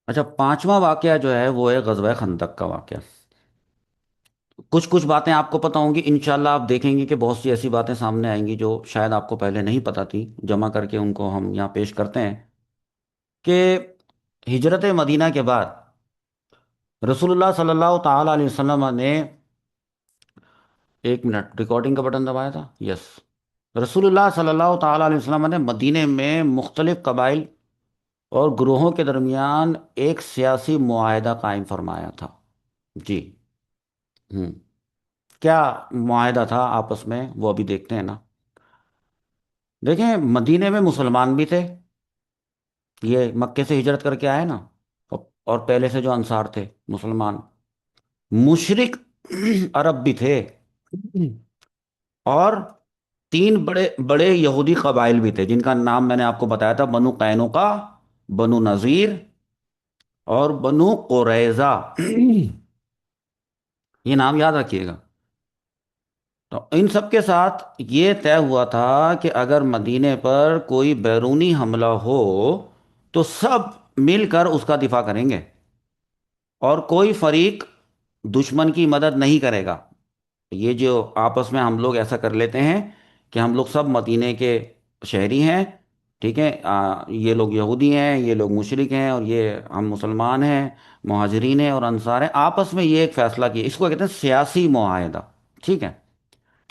اچھا، پانچواں واقعہ جو ہے وہ ہے غزوہ خندق کا واقعہ۔ کچھ کچھ باتیں آپ کو پتہ ہوں گی انشاءاللہ، آپ دیکھیں گے کہ بہت سی ایسی باتیں سامنے آئیں گی جو شاید آپ کو پہلے نہیں پتہ تھی، جمع کر کے ان کو ہم یہاں پیش کرتے ہیں کہ ہجرت مدینہ کے بعد رسول اللہ صلی اللہ تعالی علیہ وسلم نے، ایک منٹ، ریکارڈنگ کا بٹن دبایا تھا، یس، رسول اللہ صلی اللہ تعالی علیہ وسلم نے مدینے میں مختلف قبائل اور گروہوں کے درمیان ایک سیاسی معاہدہ قائم فرمایا تھا۔ جی، ہوں، کیا معاہدہ تھا آپس میں وہ ابھی دیکھتے ہیں نا۔ دیکھیں، مدینے میں مسلمان بھی تھے، یہ مکے سے ہجرت کر کے آئے نا، اور پہلے سے جو انصار تھے مسلمان، مشرک عرب بھی تھے، اور تین بڑے بڑے یہودی قبائل بھی تھے جن کا نام میں نے آپ کو بتایا تھا: بنو قینقاع، بنو نذیر اور بنو قریظہ۔ یہ نام یاد رکھیے گا۔ تو ان سب کے ساتھ یہ طے ہوا تھا کہ اگر مدینے پر کوئی بیرونی حملہ ہو تو سب مل کر اس کا دفاع کریں گے، اور کوئی فریق دشمن کی مدد نہیں کرے گا۔ یہ جو آپس میں ہم لوگ ایسا کر لیتے ہیں کہ ہم لوگ سب مدینے کے شہری ہیں، ٹھیک ہے، یہ لوگ یہودی ہیں، یہ لوگ مشرک ہیں، اور یہ ہم مسلمان ہیں، مہاجرین ہیں اور انصار ہیں، آپس میں یہ ایک فیصلہ کیا، اس کو کہتے ہیں سیاسی معاہدہ، ٹھیک ہے،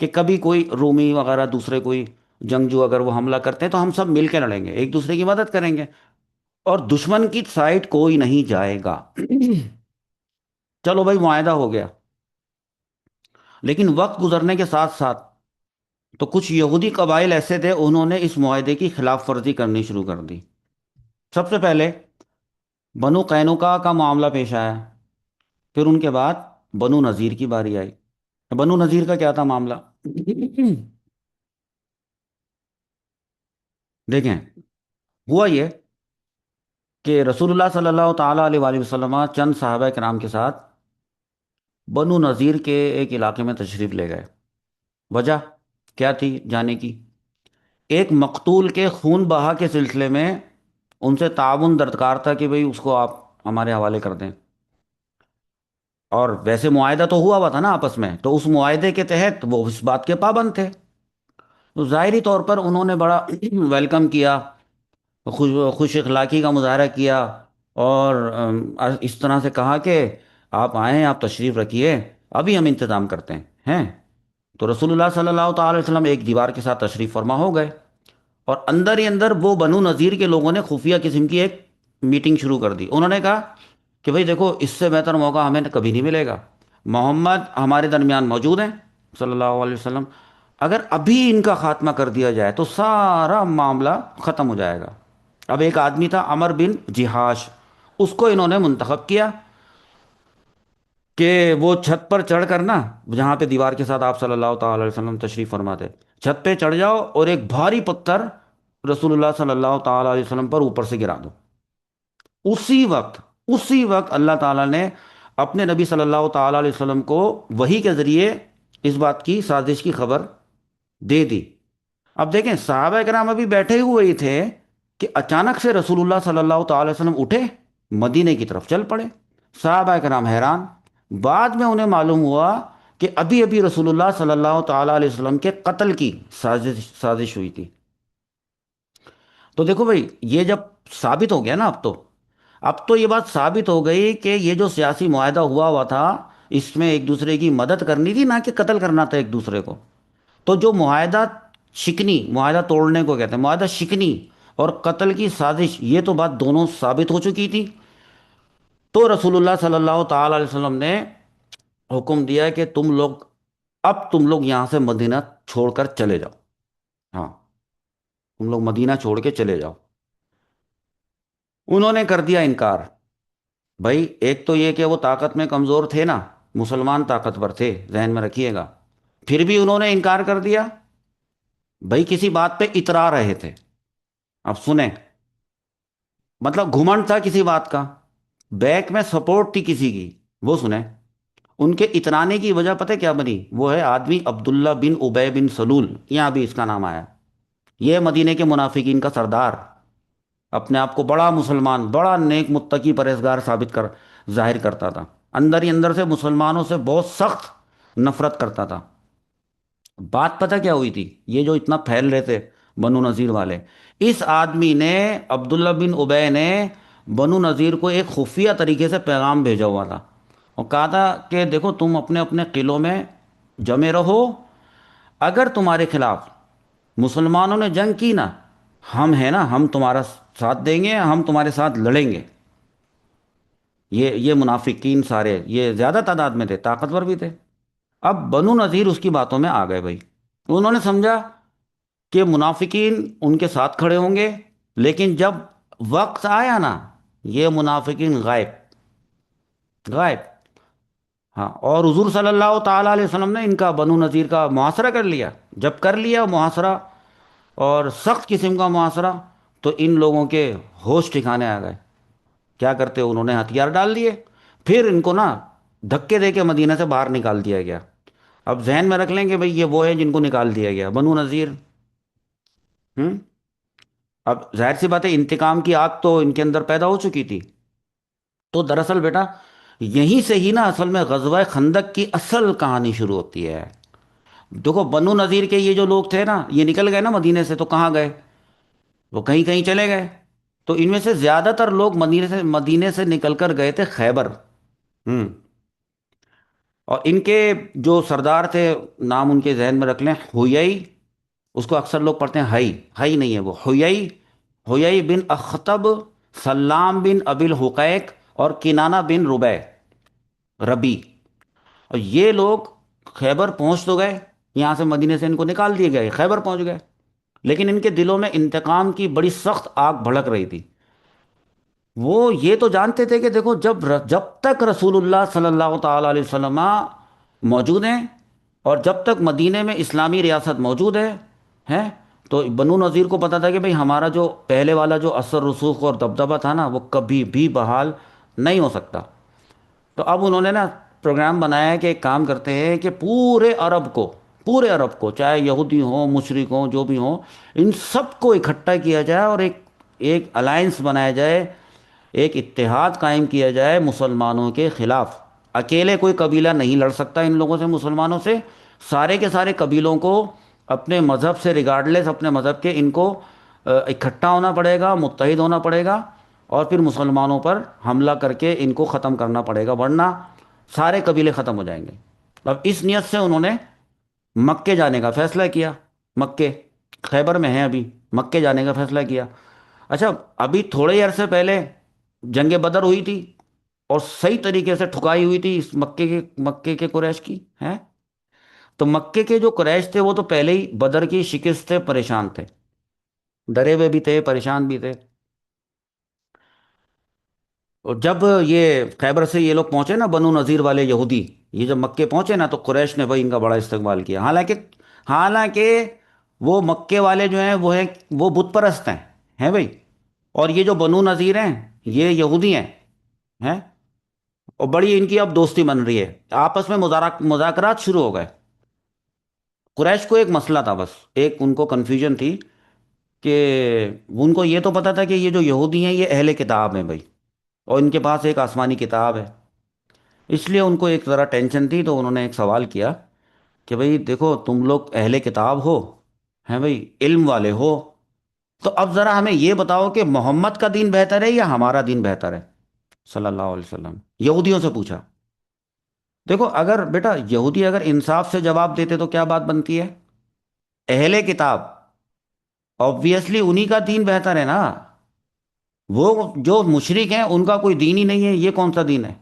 کہ کبھی کوئی رومی وغیرہ دوسرے کوئی جنگجو اگر وہ حملہ کرتے ہیں تو ہم سب مل کے لڑیں گے، ایک دوسرے کی مدد کریں گے، اور دشمن کی سائڈ کوئی نہیں جائے گا۔ چلو بھائی، معاہدہ ہو گیا، لیکن وقت گزرنے کے ساتھ ساتھ تو کچھ یہودی قبائل ایسے تھے، انہوں نے اس معاہدے کی خلاف ورزی کرنی شروع کر دی۔ سب سے پہلے بنو قینقاع کا معاملہ پیش آیا، پھر ان کے بعد بنو نذیر کی باری آئی۔ بنو نذیر کا کیا تھا معاملہ؟ دیکھیں، ہوا یہ کہ رسول اللہ صلی اللہ تعالیٰ علیہ وآلہ وسلم چند صحابہ کرام کے ساتھ بنو نذیر کے ایک علاقے میں تشریف لے گئے۔ وجہ کیا تھی جانے کی؟ ایک مقتول کے خون بہا کے سلسلے میں ان سے تعاون درکار تھا کہ بھئی اس کو آپ ہمارے حوالے کر دیں، اور ویسے معاہدہ تو ہوا ہوا تھا نا آپس میں، تو اس معاہدے کے تحت وہ اس بات کے پابند تھے، تو ظاہری طور پر انہوں نے بڑا ویلکم کیا، خوش اخلاقی کا مظاہرہ کیا، اور اس طرح سے کہا کہ آپ آئیں، آپ تشریف رکھیے، ابھی ہم انتظام کرتے ہیں۔ تو رسول اللہ صلی اللہ تعالی علیہ وسلم ایک دیوار کے ساتھ تشریف فرما ہو گئے، اور اندر ہی اندر وہ بنو نذیر کے لوگوں نے خفیہ قسم کی ایک میٹنگ شروع کر دی۔ انہوں نے کہا کہ بھئی دیکھو، اس سے بہتر موقع ہمیں کبھی نہیں ملے گا، محمد ہمارے درمیان موجود ہیں صلی اللہ علیہ وسلم، اگر ابھی ان کا خاتمہ کر دیا جائے تو سارا معاملہ ختم ہو جائے گا۔ اب ایک آدمی تھا عمر بن جہاش، اس کو انہوں نے منتخب کیا کہ وہ چھت پر چڑھ کر نا، جہاں پہ دیوار کے ساتھ آپ صلی اللہ تعالی علیہ وسلم تشریف فرماتے، چھت پہ چڑھ جاؤ اور ایک بھاری پتھر رسول اللہ صلی اللہ تعالی علیہ وسلم پر اوپر سے گرا دو۔ اسی وقت اللہ تعالیٰ نے اپنے نبی صلی اللہ تعالی علیہ وسلم کو وحی کے ذریعے اس بات کی سازش کی خبر دے دی۔ اب دیکھیں، صحابہ کرام ابھی بیٹھے ہوئے ہی تھے کہ اچانک سے رسول اللہ صلی اللہ تعالی وسلم اٹھے، مدینے کی طرف چل پڑے۔ صحابہ کرام حیران، بعد میں انہیں معلوم ہوا کہ ابھی ابھی رسول اللہ صلی اللہ تعالی علیہ وسلم کے قتل کی سازش ہوئی تھی۔ تو دیکھو بھائی، یہ جب ثابت ہو گیا نا، اب تو یہ بات ثابت ہو گئی کہ یہ جو سیاسی معاہدہ ہوا ہوا تھا، اس میں ایک دوسرے کی مدد کرنی تھی، نہ کہ قتل کرنا تھا ایک دوسرے کو۔ تو جو معاہدہ شکنی، معاہدہ توڑنے کو کہتے ہیں، معاہدہ شکنی اور قتل کی سازش، یہ تو بات دونوں ثابت ہو چکی تھی۔ تو رسول اللہ صلی اللہ تعالی علیہ وسلم نے حکم دیا کہ تم لوگ یہاں سے مدینہ چھوڑ کر چلے جاؤ۔ ہاں، تم لوگ مدینہ چھوڑ کے چلے جاؤ۔ انہوں نے کر دیا انکار۔ بھائی، ایک تو یہ کہ وہ طاقت میں کمزور تھے نا، مسلمان طاقتور تھے، ذہن میں رکھیے گا، پھر بھی انہوں نے انکار کر دیا۔ بھائی، کسی بات پہ اترا رہے تھے، اب سنیں، مطلب گھمنڈ تھا کسی بات کا، بیک میں سپورٹ تھی کسی کی، وہ سنیں۔ ان کے اترانے کی وجہ پتہ کیا بنی؟ وہ ہے آدمی عبداللہ بن ابی بن سلول، یہاں بھی اس کا نام آیا، یہ مدینے کے منافقین کا سردار۔ اپنے آپ کو بڑا مسلمان، بڑا نیک متقی پرہیزگار ثابت کر ظاہر کرتا تھا، اندر ہی اندر سے مسلمانوں سے بہت سخت نفرت کرتا تھا۔ بات پتہ کیا ہوئی تھی؟ یہ جو اتنا پھیل رہے تھے بنو نذیر والے، اس آدمی نے، عبداللہ بن ابے نے، بنو نذیر کو ایک خفیہ طریقے سے پیغام بھیجا ہوا تھا، اور کہا تھا کہ دیکھو تم اپنے اپنے قلعوں میں جمے رہو، اگر تمہارے خلاف مسلمانوں نے جنگ کی نا، ہم ہیں نا، ہم تمہارا ساتھ دیں گے، ہم تمہارے ساتھ لڑیں گے۔ یہ منافقین سارے یہ زیادہ تعداد میں تھے، طاقتور بھی تھے۔ اب بنو نذیر اس کی باتوں میں آ گئے بھائی، انہوں نے سمجھا کہ منافقین ان کے ساتھ کھڑے ہوں گے، لیکن جب وقت آیا نا، یہ منافقین غائب، غائب۔ ہاں، اور حضور صلی اللہ تعالی علیہ وسلم نے ان کا، بنو نذیر کا محاصرہ کر لیا۔ جب کر لیا محاصرہ، اور سخت قسم کا محاصرہ، تو ان لوگوں کے ہوش ٹھکانے آ گئے۔ کیا کرتے؟ انہوں نے ہتھیار ڈال دیے، پھر ان کو نا دھکے دے کے مدینہ سے باہر نکال دیا گیا۔ اب ذہن میں رکھ لیں کہ بھئی یہ وہ ہیں جن کو نکال دیا گیا، بنو نذیر۔ ہم اب ظاہر سی بات ہے، انتقام کی آگ تو ان کے اندر پیدا ہو چکی تھی۔ تو دراصل بیٹا، یہیں سے ہی نا اصل میں غزوہ خندق کی اصل کہانی شروع ہوتی ہے۔ دیکھو بنو نذیر کے یہ جو لوگ تھے نا، یہ نکل گئے نا مدینے سے، تو کہاں گئے؟ وہ کہیں کہیں چلے گئے۔ تو ان میں سے زیادہ تر لوگ مدینے سے نکل کر گئے تھے خیبر۔ ہم اور ان کے جو سردار تھے، نام ان کے ذہن میں رکھ لیں، ہویئی، اس کو اکثر لوگ پڑھتے ہیں ہئی، ہئی نہیں ہے وہ، ہویئی، ہویئی بن اخطب، سلام بن ابی الحقیق، اور کنانہ بن ربی۔ اور یہ لوگ خیبر پہنچ تو گئے، یہاں سے مدینے سے ان کو نکال دیے گئے، خیبر پہنچ گئے، لیکن ان کے دلوں میں انتقام کی بڑی سخت آگ بھڑک رہی تھی۔ وہ یہ تو جانتے تھے کہ دیکھو، جب تک رسول اللہ صلی اللہ تعالی علیہ وسلم موجود ہیں، اور جب تک مدینے میں اسلامی ریاست موجود ہے تو بنو نذیر کو پتا تھا کہ بھئی ہمارا جو پہلے والا جو اثر رسوخ اور دبدبہ تھا نا، وہ کبھی بھی بحال نہیں ہو سکتا۔ تو اب انہوں نے نا پروگرام بنایا ہے کہ ایک کام کرتے ہیں کہ پورے عرب کو، چاہے یہودی ہوں، مشرک ہوں، جو بھی ہوں، ان سب کو اکٹھا کیا جائے، اور ایک ایک الائنس بنایا جائے، ایک اتحاد قائم کیا جائے مسلمانوں کے خلاف۔ اکیلے کوئی قبیلہ نہیں لڑ سکتا ان لوگوں سے، مسلمانوں سے۔ سارے کے سارے قبیلوں کو اپنے مذہب سے ریگارڈلیس، اپنے مذہب کے، ان کو اکٹھا ہونا پڑے گا، متحد ہونا پڑے گا، اور پھر مسلمانوں پر حملہ کر کے ان کو ختم کرنا پڑے گا، ورنہ سارے قبیلے ختم ہو جائیں گے۔ اب اس نیت سے انہوں نے مکے جانے کا فیصلہ کیا۔ مکے، خیبر میں ہیں ابھی، مکے جانے کا فیصلہ کیا۔ اچھا، ابھی تھوڑے ہی عرصے پہلے جنگ بدر ہوئی تھی، اور صحیح طریقے سے ٹھکائی ہوئی تھی اس مکے کے قریش کی ہے۔ تو مکے کے جو قریش تھے وہ تو پہلے ہی بدر کی شکست سے پریشان تھے، ڈرے ہوئے بھی تھے، پریشان بھی تھے۔ اور جب یہ خیبر سے یہ لوگ پہنچے نا، بنو نذیر والے یہودی، یہ جب مکے پہنچے نا، تو قریش نے بھائی ان کا بڑا استقبال کیا، حالانکہ وہ مکے والے جو ہیں وہ بت پرست ہیں بھائی، اور یہ جو بنو نذیر ہیں یہ یہودی ہیں، اور بڑی ان کی اب دوستی بن رہی ہے، آپس میں مذاکرات شروع ہو گئے۔ قریش کو ایک مسئلہ تھا، بس ایک ان کو کنفیوژن تھی، کہ ان کو یہ تو پتا تھا کہ یہ جو یہودی ہیں یہ اہل کتاب ہیں بھائی، اور ان کے پاس ایک آسمانی کتاب ہے، اس لیے ان کو ایک ذرا ٹینشن تھی۔ تو انہوں نے ایک سوال کیا کہ بھئی دیکھو، تم لوگ اہل کتاب ہو، ہیں بھئی، علم والے ہو، تو اب ذرا ہمیں یہ بتاؤ کہ محمد کا دین بہتر ہے یا ہمارا دین بہتر ہے، صلی اللہ علیہ وسلم۔ یہودیوں سے پوچھا۔ دیکھو اگر بیٹا یہودی اگر انصاف سے جواب دیتے تو کیا بات بنتی ہے؟ اہل کتاب آبویسلی انہی کا دین بہتر ہے نا، وہ جو مشرک ہیں ان کا کوئی دین ہی نہیں ہے، یہ کون سا دین ہے؟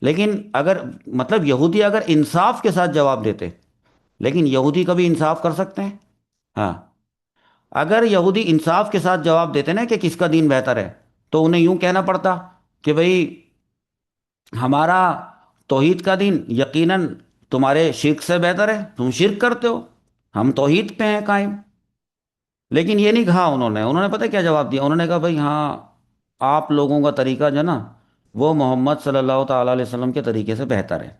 لیکن اگر مطلب یہودی اگر انصاف کے ساتھ جواب دیتے، لیکن یہودی کبھی انصاف کر سکتے ہیں؟ ہاں، اگر یہودی انصاف کے ساتھ جواب دیتے نا کہ کس کا دین بہتر ہے، تو انہیں یوں کہنا پڑتا کہ بھئی ہمارا توحید کا دین یقیناً تمہارے شرک سے بہتر ہے، تم شرک کرتے ہو، ہم توحید پہ ہیں قائم۔ لیکن یہ نہیں کہا انہوں نے پتہ کیا جواب دیا؟ انہوں نے کہا بھئی ہاں، آپ لوگوں کا طریقہ جو نا، وہ محمد صلی اللہ تعالی علیہ وسلم کے طریقے سے بہتر ہے۔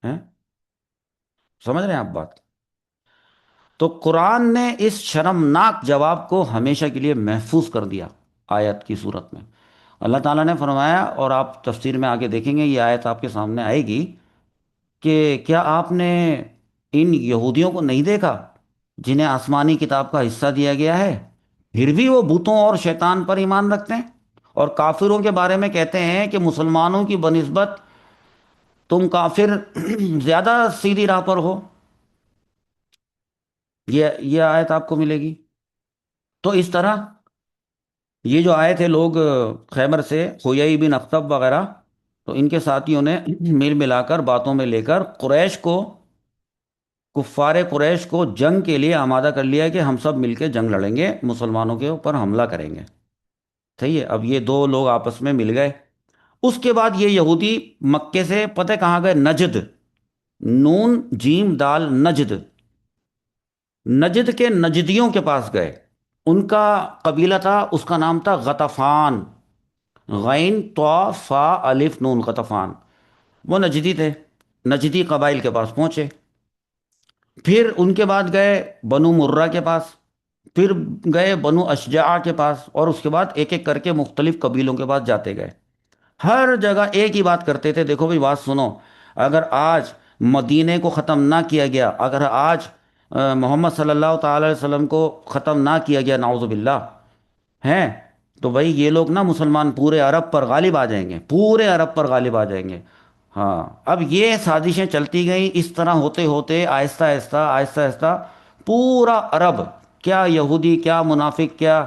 ہیں؟ سمجھ رہے ہیں آپ بات؟ تو قرآن نے اس شرمناک جواب کو ہمیشہ کے لیے محفوظ کر دیا۔ آیت کی صورت میں اللہ تعالیٰ نے فرمایا، اور آپ تفسیر میں آگے دیکھیں گے یہ آیت آپ کے سامنے آئے گی، کہ کیا آپ نے ان یہودیوں کو نہیں دیکھا جنہیں آسمانی کتاب کا حصہ دیا گیا ہے، پھر بھی وہ بتوں اور شیطان پر ایمان رکھتے ہیں، اور کافروں کے بارے میں کہتے ہیں کہ مسلمانوں کی بنسبت تم کافر زیادہ سیدھی راہ پر ہو؟ یہ آیت آپ کو ملے گی۔ تو اس طرح یہ جو آئے تھے لوگ خیبر سے، حیی بن اخطب وغیرہ، تو ان کے ساتھیوں نے مل ملا کر باتوں میں لے کر قریش کو، کفار قریش کو جنگ کے لیے آمادہ کر لیا کہ ہم سب مل کے جنگ لڑیں گے، مسلمانوں کے اوپر حملہ کریں گے۔ صحیح ہے، اب یہ دو لوگ آپس میں مل گئے۔ اس کے بعد یہ یہودی مکے سے پتہ کہاں گئے؟ نجد، نون جیم دال نجد، نجد کے نجدیوں کے پاس گئے۔ ان کا قبیلہ تھا، اس کا نام تھا غطفان، غین طا فا الف نون، غطفان۔ وہ نجدی تھے، نجدی قبائل کے پاس پہنچے۔ پھر ان کے بعد گئے بنو مرہ کے پاس، پھر گئے بنو اشجع کے پاس، اور اس کے بعد ایک ایک کر کے مختلف قبیلوں کے پاس جاتے گئے۔ ہر جگہ ایک ہی بات کرتے تھے، دیکھو بھائی بات سنو، اگر آج مدینے کو ختم نہ کیا گیا، اگر آج محمد صلی اللہ تعالی علیہ وسلم کو ختم نہ کیا گیا، نعوذ باللہ، ہیں، تو بھائی یہ لوگ نا مسلمان پورے عرب پر غالب آ جائیں گے، پورے عرب پر غالب آ جائیں گے۔ ہاں، اب یہ سازشیں چلتی گئیں، اس طرح ہوتے ہوتے آہستہ آہستہ آہستہ آہستہ پورا عرب، کیا یہودی، کیا منافق، کیا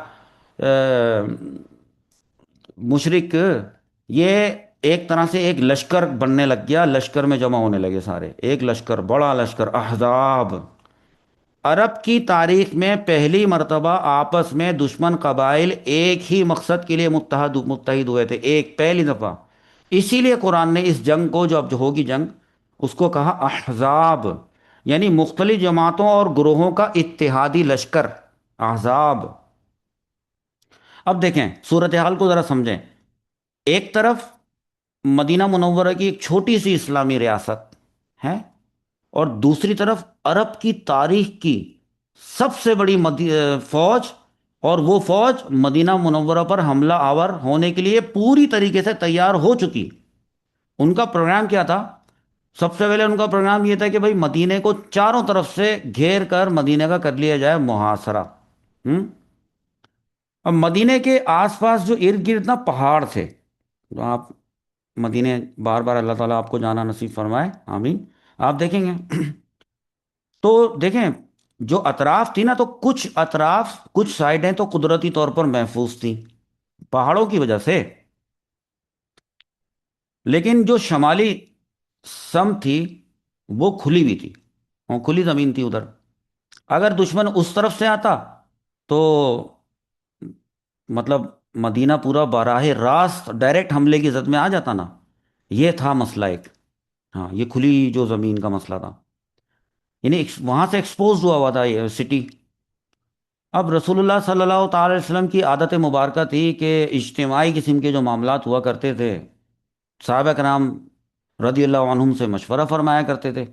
مشرک، یہ ایک طرح سے ایک لشکر بننے لگ گیا، لشکر میں جمع ہونے لگے سارے، ایک لشکر، بڑا لشکر، احزاب۔ عرب کی تاریخ میں پہلی مرتبہ آپس میں دشمن قبائل ایک ہی مقصد کے لیے متحد ہوئے تھے، ایک پہلی دفعہ۔ اسی لیے قرآن نے اس جنگ کو، جو اب جو ہوگی جنگ، اس کو کہا احزاب، یعنی مختلف جماعتوں اور گروہوں کا اتحادی لشکر، احزاب۔ اب دیکھیں صورتحال کو ذرا سمجھیں۔ ایک طرف مدینہ منورہ کی ایک چھوٹی سی اسلامی ریاست ہے، اور دوسری طرف عرب کی تاریخ کی سب سے بڑی فوج، اور وہ فوج مدینہ منورہ پر حملہ آور ہونے کے لیے پوری طریقے سے تیار ہو چکی۔ ان کا پروگرام کیا تھا؟ سب سے پہلے ان کا پروگرام یہ تھا کہ بھائی مدینے کو چاروں طرف سے گھیر کر مدینے کا کر لیا جائے محاصرہ۔ ہم اب مدینے کے آس پاس جو ارد گرد نا پہاڑ تھے، تو آپ مدینے، بار بار اللہ تعالیٰ آپ کو جانا نصیب فرمائے، آمین، آپ دیکھیں گے تو دیکھیں جو اطراف تھی نا، تو کچھ اطراف، کچھ سائڈیں تو قدرتی طور پر محفوظ تھیں پہاڑوں کی وجہ سے، لیکن جو شمالی سمت تھی وہ کھلی ہوئی تھی، وہ کھلی زمین تھی ادھر۔ اگر دشمن اس طرف سے آتا تو مطلب مدینہ پورا براہ راست ڈائریکٹ حملے کی زد میں آ جاتا نا، یہ تھا مسئلہ ایک۔ ہاں، یہ کھلی جو زمین کا مسئلہ تھا، یعنی وہاں سے ایکسپوز ہوا ہوا تھا یہ سٹی۔ اب رسول اللہ صلی اللہ تعالی علیہ وسلم کی عادت مبارکہ تھی کہ اجتماعی قسم کے جو معاملات ہوا کرتے تھے، صحابہ کرام رضی اللہ عنہم سے مشورہ فرمایا کرتے تھے۔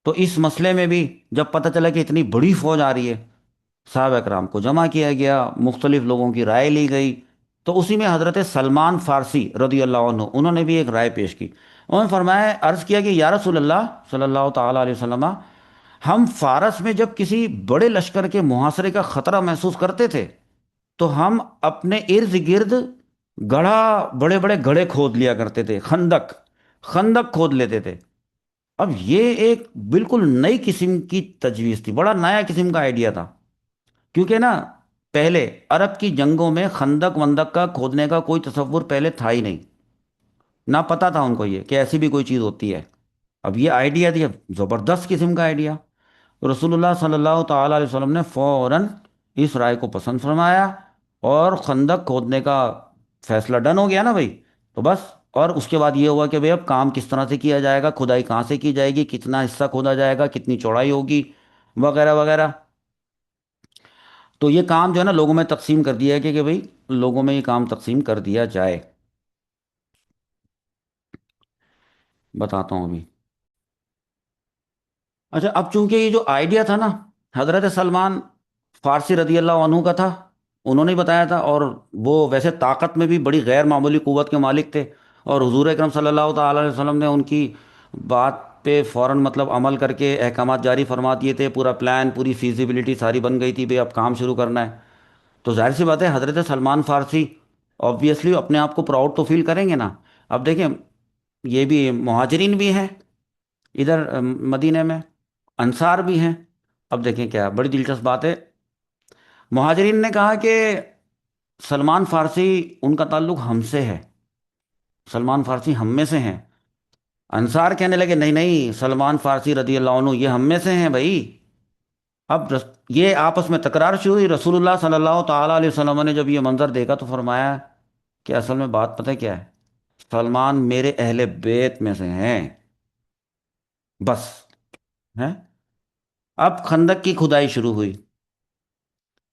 تو اس مسئلے میں بھی جب پتہ چلا کہ اتنی بڑی فوج آ رہی ہے، صحابہ کرام کو جمع کیا گیا، مختلف لوگوں کی رائے لی گئی۔ تو اسی میں حضرت سلمان فارسی رضی اللہ عنہ، انہوں نے بھی ایک رائے پیش کی۔ انہوں نے فرمایا، عرض کیا کہ یا رسول اللہ صلی اللہ تعالیٰ علیہ وسلم، ہم فارس میں جب کسی بڑے لشکر کے محاصرے کا خطرہ محسوس کرتے تھے تو ہم اپنے ارد گرد گڑھا، بڑے بڑے گڑھے کھود لیا کرتے تھے، خندق، خندق کھود لیتے تھے۔ اب یہ ایک بالکل نئی قسم کی تجویز تھی، بڑا نیا قسم کا آئیڈیا تھا، کیونکہ نا پہلے عرب کی جنگوں میں خندق وندق کا کھودنے کا کوئی تصور پہلے تھا ہی نہیں، نہ پتا تھا ان کو یہ کہ ایسی بھی کوئی چیز ہوتی ہے۔ اب یہ آئیڈیا دیا، زبردست قسم کا آئیڈیا۔ رسول اللہ صلی اللہ تعالیٰ علیہ وسلم نے فوراً اس رائے کو پسند فرمایا، اور خندق کھودنے کا فیصلہ ڈن ہو گیا نا بھائی، تو بس۔ اور اس کے بعد یہ ہوا کہ بھائی اب کام کس طرح سے کیا جائے گا، کھدائی کہاں سے کی جائے گی، کتنا حصہ کھودا جائے گا، کتنی چوڑائی ہوگی، وغیرہ وغیرہ۔ تو یہ کام جو ہے نا لوگوں میں تقسیم کر دیا گیا کہ بھائی لوگوں میں یہ کام تقسیم کر دیا جائے۔ بتاتا ہوں ابھی۔ اچھا، اب چونکہ یہ جو آئیڈیا تھا نا حضرت سلمان فارسی رضی اللہ عنہ کا تھا، انہوں نے ہی بتایا تھا، اور وہ ویسے طاقت میں بھی بڑی غیر معمولی قوت کے مالک تھے، اور حضور اکرم صلی اللہ تعالی علیہ وسلم نے ان کی بات پہ فوراً مطلب عمل کر کے احکامات جاری فرما دیے تھے، پورا پلان، پوری فیزیبلٹی ساری بن گئی تھی، بھئی اب کام شروع کرنا ہے۔ تو ظاہر سی بات ہے حضرت سلمان فارسی آبویسلی اپنے آپ کو پراؤڈ تو فیل کریں گے نا۔ اب دیکھیں، یہ بھی مہاجرین بھی ہیں ادھر مدینے میں، انصار بھی ہیں۔ اب دیکھیں کیا بڑی دلچسپ بات ہے، مہاجرین نے کہا کہ سلمان فارسی ان کا تعلق ہم سے ہے، سلمان فارسی ہم میں سے ہیں۔ انصار کہنے لگے نہیں نہیں، سلمان فارسی رضی اللہ عنہ یہ ہم میں سے ہیں بھائی۔ یہ آپس میں تکرار شروع ہوئی، رسول اللہ صلی اللہ تعالیٰ علیہ وسلم نے جب یہ منظر دیکھا تو فرمایا کہ اصل میں بات پتہ کیا ہے، سلمان میرے اہل بیت میں سے ہیں بس ہیں۔ اب خندق کی کھدائی شروع ہوئی،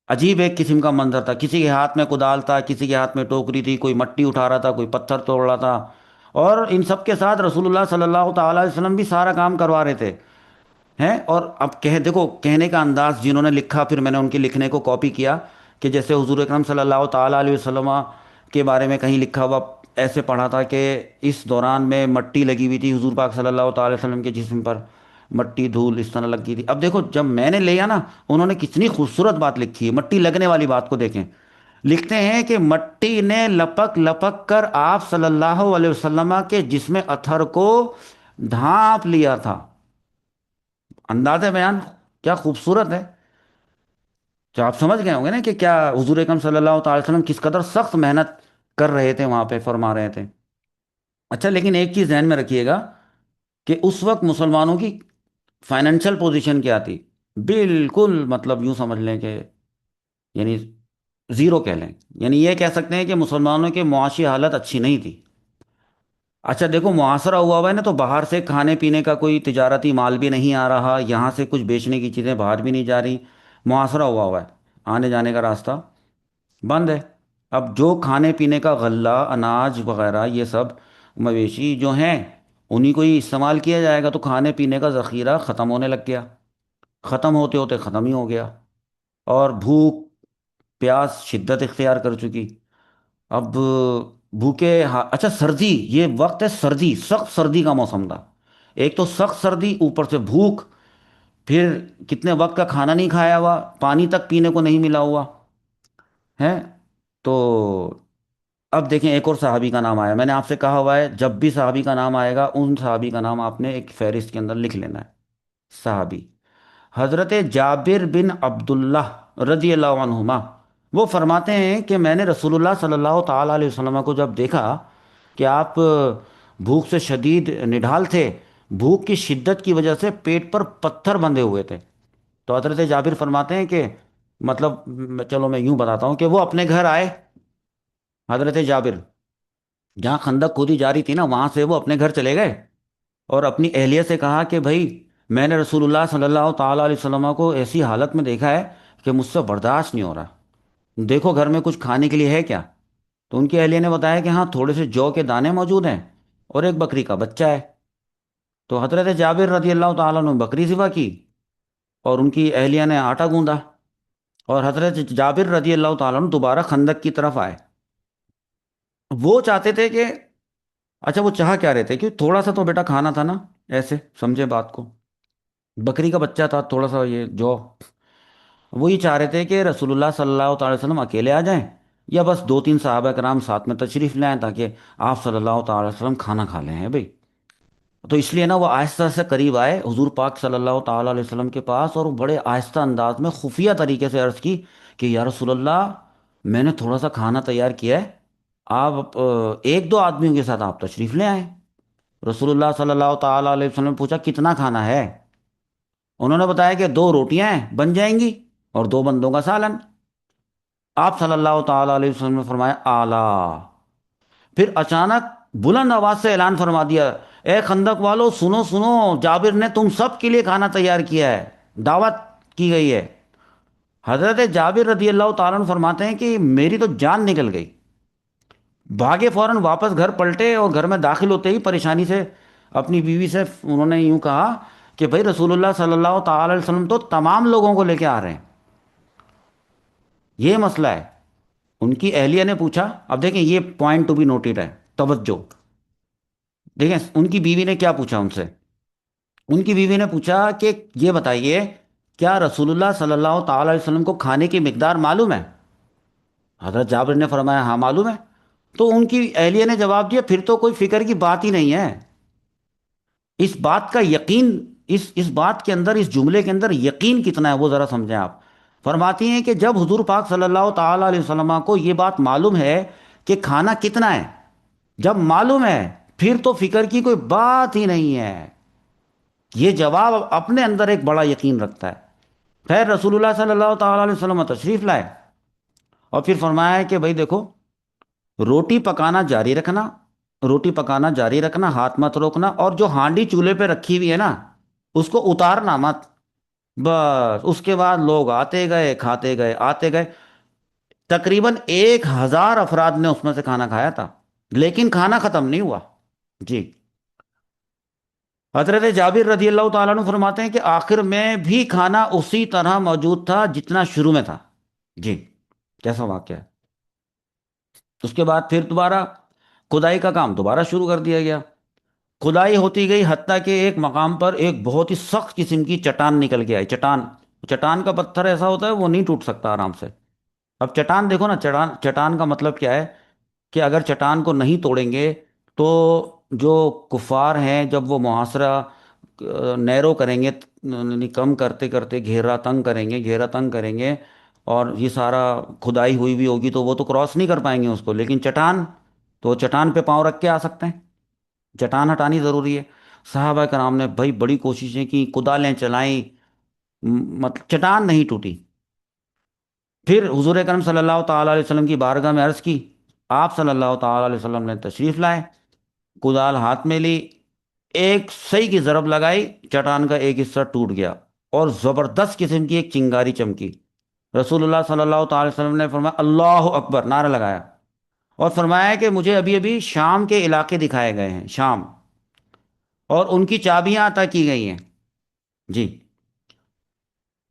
عجیب ایک قسم کا منظر تھا، کسی کے ہاتھ میں کدال تھا، کسی کے ہاتھ میں ٹوکری تھی، کوئی مٹی اٹھا رہا تھا، کوئی پتھر توڑ رہا تھا، اور ان سب کے ساتھ رسول اللہ صلی اللہ تعالیٰ علیہ وسلم بھی سارا کام کروا رہے تھے ہیں۔ اور اب دیکھو کہنے کا انداز، جنہوں نے لکھا پھر میں نے ان کے لکھنے کو کاپی کیا، کہ جیسے حضور اکرم صلی اللہ تعالیٰ علیہ وسلم کے بارے میں کہیں لکھا ہوا ایسے پڑھا تھا کہ اس دوران میں مٹی لگی ہوئی تھی حضور پاک صلی اللہ تعالیٰ علیہ وسلم کے جسم پر، مٹی دھول اس طرح لگی تھی۔ اب دیکھو جب میں نے لیا نا، انہوں نے کتنی خوبصورت بات لکھی ہے، مٹی لگنے والی بات کو دیکھیں، لکھتے ہیں کہ مٹی نے لپک لپک کر آپ صلی اللہ علیہ وسلم کے جسم اطہر کو ڈھانپ لیا تھا۔ انداز بیان کیا خوبصورت ہے، تو آپ سمجھ گئے ہوں گے نا کہ کیا حضور اکرم صلی اللہ تعالی وسلم کس قدر سخت محنت کر رہے تھے وہاں پہ، فرما رہے تھے۔ اچھا لیکن ایک چیز ذہن میں رکھیے گا کہ اس وقت مسلمانوں کی فائنینشیل پوزیشن کیا تھی، بالکل مطلب یوں سمجھ لیں کہ یعنی زیرو کہہ لیں، یعنی یہ کہہ سکتے ہیں کہ مسلمانوں کی معاشی حالت اچھی نہیں تھی۔ اچھا دیکھو محاصرہ ہوا ہوا ہے نا، تو باہر سے کھانے پینے کا کوئی تجارتی مال بھی نہیں آ رہا، یہاں سے کچھ بیچنے کی چیزیں باہر بھی نہیں جا رہی، محاصرہ ہوا ہوا ہے، آنے جانے کا راستہ بند ہے۔ اب جو کھانے پینے کا غلہ، اناج وغیرہ یہ سب مویشی جو ہیں انہیں کو ہی استعمال کیا جائے گا، تو کھانے پینے کا ذخیرہ ختم ہونے لگ گیا، ختم ہوتے ہوتے ختم ہی ہو گیا، اور بھوک پیاس شدت اختیار کر چکی۔ اب اچھا سردی، یہ وقت ہے سردی، سخت سردی کا موسم تھا، ایک تو سخت سردی اوپر سے بھوک، پھر کتنے وقت کا کھانا نہیں کھایا ہوا، پانی تک پینے کو نہیں ملا ہوا ہے۔ تو اب دیکھیں ایک اور صحابی کا نام آیا، میں نے آپ سے کہا ہوا ہے جب بھی صحابی کا نام آئے گا ان صحابی کا نام آپ نے ایک فہرست کے اندر لکھ لینا ہے۔ صحابی حضرت جابر بن عبداللہ رضی اللہ عنہما، وہ فرماتے ہیں کہ میں نے رسول اللہ صلی اللہ تعالیٰ علیہ وسلم کو جب دیکھا کہ آپ بھوک سے شدید نڈھال تھے، بھوک کی شدت کی وجہ سے پیٹ پر پتھر بندھے ہوئے تھے، تو حضرت جابر فرماتے ہیں کہ مطلب چلو میں یوں بتاتا ہوں کہ وہ اپنے گھر آئے، حضرت جابر جہاں خندق کھودی جا رہی تھی نا وہاں سے وہ اپنے گھر چلے گئے، اور اپنی اہلیہ سے کہا کہ بھائی میں نے رسول اللہ صلی اللہ تعالیٰ علیہ وسلم کو ایسی حالت میں دیکھا ہے کہ مجھ سے برداشت نہیں ہو رہا، دیکھو گھر میں کچھ کھانے کے لیے ہے کیا؟ تو ان کی اہلیہ نے بتایا کہ ہاں تھوڑے سے جو کے دانے موجود ہیں اور ایک بکری کا بچہ ہے۔ تو حضرت جابر رضی اللہ تعالیٰ نے بکری ذبح کی، اور ان کی اہلیہ نے آٹا گوندا، اور حضرت جابر رضی اللہ تعالیٰ عنہ دوبارہ خندق کی طرف آئے۔ وہ چاہتے تھے کہ اچھا وہ چاہ کیا رہے تھے کہ تھوڑا سا تو بیٹا کھانا تھا نا، ایسے سمجھے بات کو، بکری کا بچہ تھا تھوڑا سا یہ جو، وہی چاہ رہے تھے کہ رسول اللہ صلی اللہ تعالی وسلم اکیلے آ جائیں، یا بس دو تین صحابہ کرام ساتھ میں تشریف لائیں تاکہ آپ صلی اللہ تعالی وسلم کھانا کھا لیں ہیں بھائی۔ تو اس لیے نا وہ آہستہ سے قریب آئے حضور پاک صلی اللہ تعالی علیہ وسلم کے پاس، اور وہ بڑے آہستہ انداز میں خفیہ طریقے سے عرض کی کہ یا رسول اللہ میں نے تھوڑا سا کھانا تیار کیا ہے، آپ ایک دو آدمیوں کے ساتھ آپ تشریف لے آئیں۔ رسول اللہ صلی اللہ تعالی علیہ وسلم نے پوچھا کتنا کھانا ہے؟ انہوں نے بتایا کہ دو روٹیاں ہیں بن جائیں گی اور دو بندوں کا سالن۔ آپ صلی اللہ تعالی علیہ وسلم نے فرمایا آلہ، پھر اچانک بلند آواز سے اعلان فرما دیا، اے خندق والو سنو سنو، جابر نے تم سب کے لیے کھانا تیار کیا ہے، دعوت کی گئی ہے۔ حضرت جابر رضی اللہ تعالیٰ عنہ فرماتے ہیں کہ میری تو جان نکل گئی، بھاگے فوراً واپس گھر پلٹے، اور گھر میں داخل ہوتے ہی پریشانی سے اپنی بیوی سے انہوں نے یوں کہا کہ بھائی رسول اللہ صلی اللہ تعالی علیہ وسلم تو تمام لوگوں کو لے کے آ رہے ہیں، یہ مسئلہ ہے۔ ان کی اہلیہ نے پوچھا، اب دیکھیں یہ پوائنٹ ٹو بی نوٹڈ ہے، توجہ، دیکھیں ان کی بیوی نے کیا پوچھا ان سے. ان کی بیوی نے پوچھا کہ یہ بتائیے، کیا رسول اللہ صلی اللہ تعالی علیہ وسلم کو کھانے کی مقدار معلوم ہے؟ حضرت جابر نے فرمایا ہاں معلوم ہے. تو ان کی اہلیہ نے جواب دیا پھر تو کوئی فکر کی بات ہی نہیں ہے. اس بات کا یقین، اس بات کے اندر، اس جملے کے اندر یقین کتنا ہے وہ ذرا سمجھیں آپ. فرماتی ہیں کہ جب حضور پاک صلی اللہ تعالی علیہ وسلم کو یہ بات معلوم ہے کہ کھانا کتنا ہے، جب معلوم ہے پھر تو فکر کی کوئی بات ہی نہیں ہے. یہ جواب اپنے اندر ایک بڑا یقین رکھتا ہے. خیر رسول اللہ صلی اللہ تعالی علیہ وسلم تشریف لائے اور پھر فرمایا ہے کہ بھائی دیکھو، روٹی پکانا جاری رکھنا، روٹی پکانا جاری رکھنا، ہاتھ مت روکنا، اور جو ہانڈی چولہے پہ رکھی ہوئی ہے نا اس کو اتارنا مت. بس اس کے بعد لوگ آتے گئے کھاتے گئے آتے گئے. تقریباً 1,000 افراد نے اس میں سے کھانا کھایا تھا، لیکن کھانا ختم نہیں ہوا. جی. حضرت جابر رضی اللہ تعالیٰ عنہ فرماتے ہیں کہ آخر میں بھی کھانا اسی طرح موجود تھا جتنا شروع میں تھا. جی. کیسا واقعہ ہے. اس کے بعد پھر دوبارہ کھدائی کا کام دوبارہ شروع کر دیا گیا. کھدائی ہوتی گئی حتیٰ کہ ایک مقام پر ایک بہت ہی سخت قسم کی چٹان نکل کے آئی. چٹان، چٹان کا پتھر ایسا ہوتا ہے وہ نہیں ٹوٹ سکتا آرام سے. اب چٹان دیکھو نا، چٹان، چٹان کا مطلب کیا ہے کہ اگر چٹان کو نہیں توڑیں گے تو جو کفار ہیں جب وہ محاصرہ نیرو کریں گے، یعنی کم کرتے کرتے گھیرا تنگ کریں گے، گھیرا تنگ کریں گے، اور یہ سارا کھدائی ہوئی بھی ہوگی تو وہ تو کراس نہیں کر پائیں گے اس کو. لیکن چٹان تو چٹان پہ پاؤں رکھ کے آ سکتے ہیں. چٹان ہٹانی ضروری ہے. صحابہ کرام نے بھائی بڑی کوششیں کی، کدالیں چلائیں، مطلب چٹان نہیں ٹوٹی. پھر حضور کرم صلی اللہ تعالی علیہ وسلم کی بارگاہ میں عرض کی. آپ صلی اللہ تعالی علیہ وسلم نے تشریف لائے، کدال ہاتھ میں لی، ایک صحیح کی ضرب لگائی، چٹان کا ایک حصہ ٹوٹ گیا اور زبردست قسم کی ایک چنگاری چمکی. رسول اللہ صلی اللہ تعالی وسلم نے فرمایا اللہ اکبر، نعرہ لگایا، اور فرمایا کہ مجھے ابھی ابھی شام کے علاقے دکھائے گئے ہیں، شام، اور ان کی چابیاں عطا کی گئی ہیں. جی.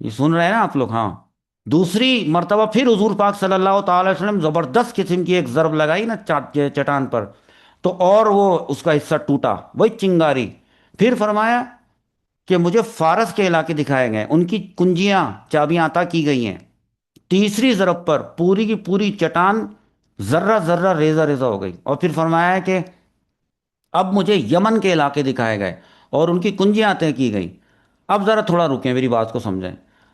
یہ سن رہے ہیں نا آپ لوگ؟ ہاں. دوسری مرتبہ پھر حضور پاک صلی اللہ تعالی وسلم زبردست قسم کی ایک ضرب لگائی نا چٹان پر، تو اور وہ اس کا حصہ ٹوٹا، وہی چنگاری. پھر فرمایا کہ مجھے فارس کے علاقے دکھائے گئے، ان کی کنجیاں، چابیاں عطا کی گئی ہیں. تیسری ضرب پر پوری کی پوری چٹان ذرہ ذرہ ریزہ ریزہ ہو گئی. اور پھر فرمایا کہ اب مجھے یمن کے علاقے دکھائے گئے اور ان کی کنجیاں عطا کی گئیں. اب ذرا تھوڑا رکیں، میری بات کو سمجھیں.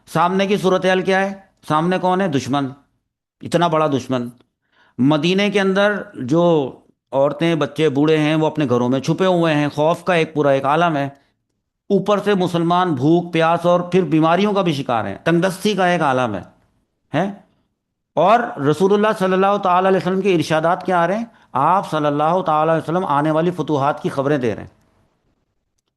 سامنے کی صورتحال کیا ہے؟ سامنے کون ہے؟ دشمن، اتنا بڑا دشمن. مدینے کے اندر جو عورتیں بچے بوڑھے ہیں وہ اپنے گھروں میں چھپے ہوئے ہیں، خوف کا ایک پورا ایک عالم ہے. اوپر سے مسلمان بھوک پیاس اور پھر بیماریوں کا بھی شکار ہیں، تنگ دستی کا ایک عالم ہے. اور رسول اللہ صلی اللہ تعالی علیہ وسلم کے ارشادات کیا آ رہے ہیں؟ آپ صلی اللہ تعالی علیہ وسلم آنے والی فتوحات کی خبریں دے رہے ہیں.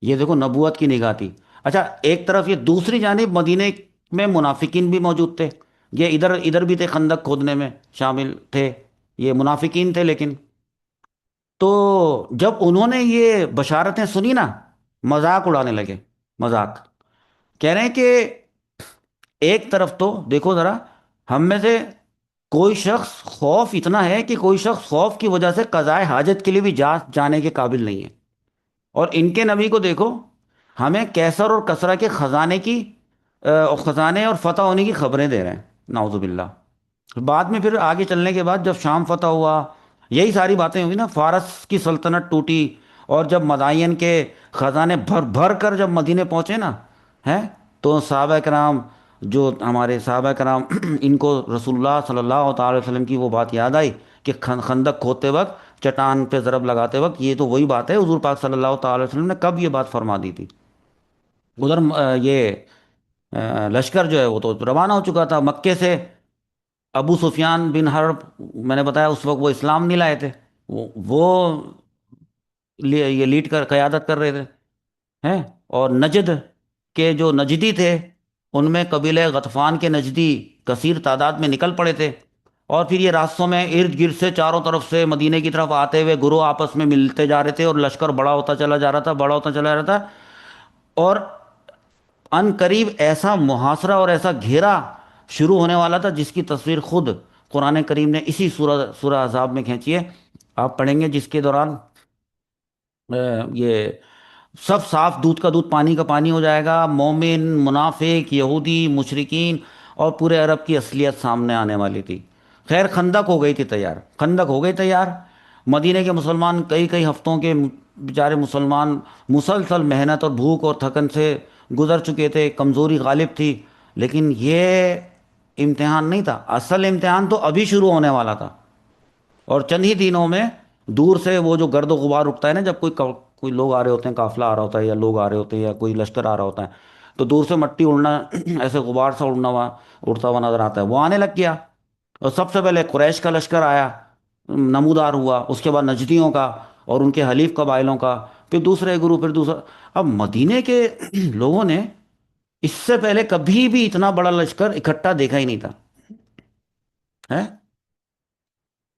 یہ دیکھو نبوت کی نگاہ تھی. اچھا ایک طرف یہ، دوسری جانب مدینے میں منافقین بھی موجود تھے. یہ ادھر ادھر بھی تھے، خندق کھودنے میں شامل تھے، یہ منافقین تھے. لیکن تو جب انہوں نے یہ بشارتیں سنی نا، مذاق اڑانے لگے. مذاق کہہ رہے ہیں کہ ایک طرف تو دیکھو ذرا، ہم میں سے کوئی شخص خوف اتنا ہے کہ کوئی شخص خوف کی وجہ سے قضائے حاجت کے لیے بھی جانے کے قابل نہیں ہے. اور ان کے نبی کو دیکھو، ہمیں کیسر اور کسرا کے خزانے کی، خزانے اور فتح ہونے کی خبریں دے رہے ہیں. نعوذ باللہ. بعد میں پھر آگے چلنے کے بعد جب شام فتح ہوا، یہی ساری باتیں ہوئی نا، فارس کی سلطنت ٹوٹی، اور جب مدائن کے خزانے بھر بھر کر جب مدینے پہنچے نا، ہیں، تو صحابہ کرام، جو ہمارے صحابہ کرام ان کو رسول اللہ صلی اللہ تعالی وسلم کی وہ بات یاد آئی کہ خندق کھودتے وقت، چٹان پہ ضرب لگاتے وقت، یہ تو وہی بات ہے حضور پاک صلی اللہ تعالی وسلم نے کب یہ بات فرما دی تھی. ادھر یہ لشکر جو ہے وہ تو روانہ ہو چکا تھا مکے سے. ابو سفیان بن حرب، میں نے بتایا اس وقت وہ اسلام نہیں لائے تھے، وہ یہ لیڈ کر قیادت کر رہے تھے ہیں. اور نجد کے جو نجدی تھے، ان میں قبیلہ غطفان کے نجدی کثیر تعداد میں نکل پڑے تھے. اور پھر یہ راستوں میں ارد گرد سے چاروں طرف سے مدینے کی طرف آتے ہوئے گروہ آپس میں ملتے جا رہے تھے، اور لشکر بڑا ہوتا چلا جا رہا تھا، بڑا ہوتا چلا جا رہا تھا. اور ان قریب ایسا محاصرہ اور ایسا گھیرا شروع ہونے والا تھا جس کی تصویر خود قرآن کریم نے اسی سورہ احزاب میں کھینچی ہے، آپ پڑھیں گے، جس کے دوران یہ سب صاف، دودھ کا دودھ پانی کا پانی ہو جائے گا، مومن، منافق، یہودی، مشرکین، اور پورے عرب کی اصلیت سامنے آنے والی تھی۔ خیر خندق ہو گئی تھی تیار، خندق ہو گئی تیار۔ مدینے کے مسلمان کئی کئی ہفتوں کے بیچارے مسلمان مسلسل محنت اور بھوک اور تھکن سے گزر چکے تھے، کمزوری غالب تھی، لیکن یہ امتحان نہیں تھا، اصل امتحان تو ابھی شروع ہونے والا تھا۔ اور چند ہی دنوں میں دور سے وہ جو گرد و غبار اٹھتا ہے نا، جب کوئی لوگ آ رہے ہوتے ہیں، قافلہ آ رہا ہوتا ہے یا لوگ آ رہے ہوتے ہیں یا کوئی لشکر آ رہا ہوتا ہے، تو دور سے مٹی اڑنا ایسے غبار سا اڑتا ہوا نظر آتا ہے، وہ آنے لگ گیا۔ اور سب سے پہلے قریش کا لشکر آیا، نمودار ہوا، اس کے بعد نجدیوں کا اور ان کے حلیف قبائلوں کا، پھر دوسرے گروپ، پھر دوسرا۔ اب مدینے کے لوگوں نے اس سے پہلے کبھی بھی اتنا بڑا لشکر اکٹھا دیکھا ہی نہیں تھا ہے۔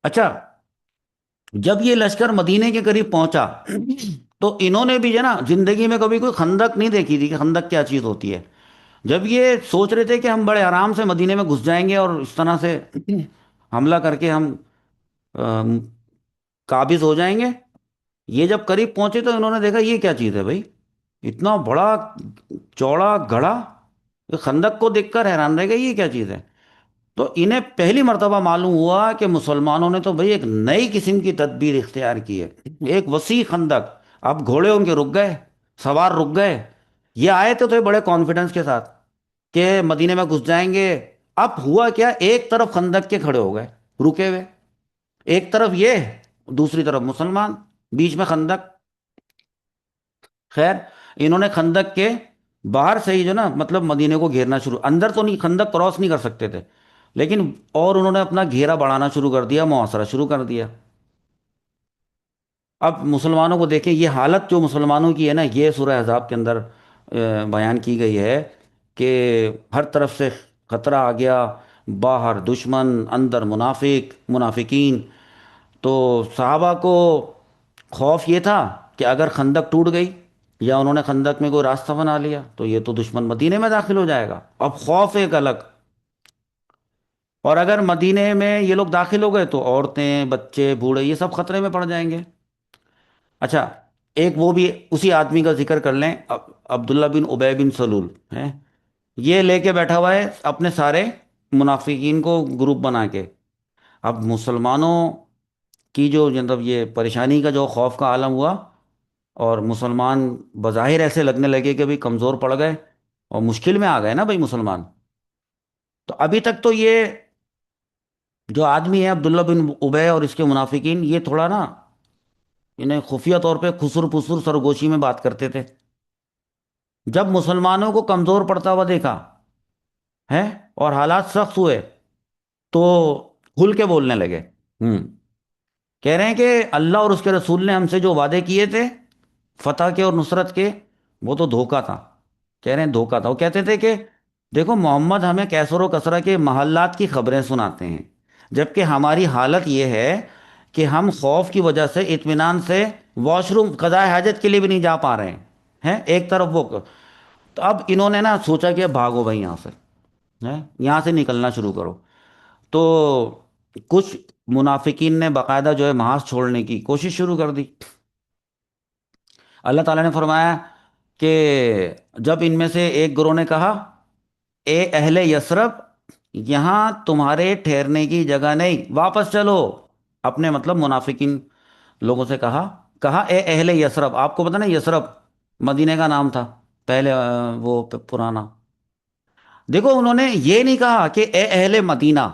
اچھا، جب یہ لشکر مدینے کے قریب پہنچا تو انہوں نے بھی جو ہے نا زندگی میں کبھی کوئی خندق نہیں دیکھی تھی کہ خندق کیا چیز ہوتی ہے۔ جب یہ سوچ رہے تھے کہ ہم بڑے آرام سے مدینے میں گھس جائیں گے اور اس طرح سے حملہ کر کے ہم آم، قابض ہو جائیں گے، یہ جب قریب پہنچے تو انہوں نے دیکھا یہ کیا چیز ہے بھائی، اتنا بڑا چوڑا گڑھا، یہ خندق کو دیکھ کر حیران رہ گئے یہ کیا چیز ہے۔ تو انہیں پہلی مرتبہ معلوم ہوا کہ مسلمانوں نے تو بھئی ایک نئی قسم کی تدبیر اختیار کی ہے، ایک وسیع خندق۔ اب گھوڑے ان کے رک گئے، سوار رک گئے، یہ آئے تھے بڑے کانفیڈنس کے ساتھ کہ مدینے میں گھس جائیں گے۔ اب ہوا کیا، ایک طرف خندق کے کھڑے ہو گئے رکے ہوئے، ایک طرف یہ، دوسری طرف مسلمان، بیچ میں خندق۔ خیر، انہوں نے خندق کے باہر سے ہی جو نا مطلب مدینے کو گھیرنا شروع، اندر تو نہیں، خندق کراس نہیں کر سکتے تھے، لیکن اور انہوں نے اپنا گھیرا بڑھانا شروع کر دیا، محاصرہ شروع کر دیا۔ اب مسلمانوں کو دیکھیں، یہ حالت جو مسلمانوں کی ہے نا، یہ سورہ احزاب کے اندر بیان کی گئی ہے کہ ہر طرف سے خطرہ آ گیا، باہر دشمن، اندر منافق، منافقین۔ تو صحابہ کو خوف یہ تھا کہ اگر خندق ٹوٹ گئی یا انہوں نے خندق میں کوئی راستہ بنا لیا تو یہ تو دشمن مدینے میں داخل ہو جائے گا، اب خوف ایک الگ۔ اور اگر مدینے میں یہ لوگ داخل ہو گئے تو عورتیں، بچے، بوڑھے، یہ سب خطرے میں پڑ جائیں گے۔ اچھا، ایک وہ بھی اسی آدمی کا ذکر کر لیں، عبداللہ بن ابی بن سلول ہے، یہ لے کے بیٹھا ہوا ہے اپنے سارے منافقین کو گروپ بنا کے۔ اب مسلمانوں کی جو مطلب یہ پریشانی کا جو خوف کا عالم ہوا، اور مسلمان بظاہر ایسے لگنے لگے کہ بھئی کمزور پڑ گئے اور مشکل میں آ گئے نا بھئی مسلمان۔ تو ابھی تک تو یہ جو آدمی ہے عبداللہ بن ابے اور اس کے منافقین، یہ تھوڑا نا انہیں خفیہ طور پہ خسر پسر سرگوشی میں بات کرتے تھے۔ جب مسلمانوں کو کمزور پڑتا ہوا دیکھا ہے اور حالات سخت ہوئے تو کھل کے بولنے لگے۔ ہوں کہہ رہے ہیں کہ اللہ اور اس کے رسول نے ہم سے جو وعدے کیے تھے فتح کے اور نصرت کے، وہ تو دھوکہ تھا۔ کہہ رہے ہیں دھوکہ تھا۔ وہ کہتے تھے کہ دیکھو محمد ہمیں کیسر و کسرہ کے محلات کی خبریں سناتے ہیں، جبکہ ہماری حالت یہ ہے کہ ہم خوف کی وجہ سے اطمینان سے واش روم قضاء حاجت کے لیے بھی نہیں جا پا رہے ہیں، ایک طرف وہ۔ تو اب انہوں نے نا سوچا کہ بھاگو بھائی یہاں سے، یہاں سے نکلنا شروع کرو۔ تو کچھ منافقین نے باقاعدہ جو ہے محاذ چھوڑنے کی کوشش شروع کر دی۔ اللہ تعالیٰ نے فرمایا کہ جب ان میں سے ایک گروہ نے کہا، اے اہل یثرب، یہاں تمہارے ٹھہرنے کی جگہ نہیں، واپس چلو۔ اپنے مطلب منافقین لوگوں سے کہا اے اہل یثرب، آپ کو پتہ نا یثرب مدینے کا نام تھا پہلے، وہ پرانا۔ دیکھو انہوں نے یہ نہیں کہا کہ اے اہل مدینہ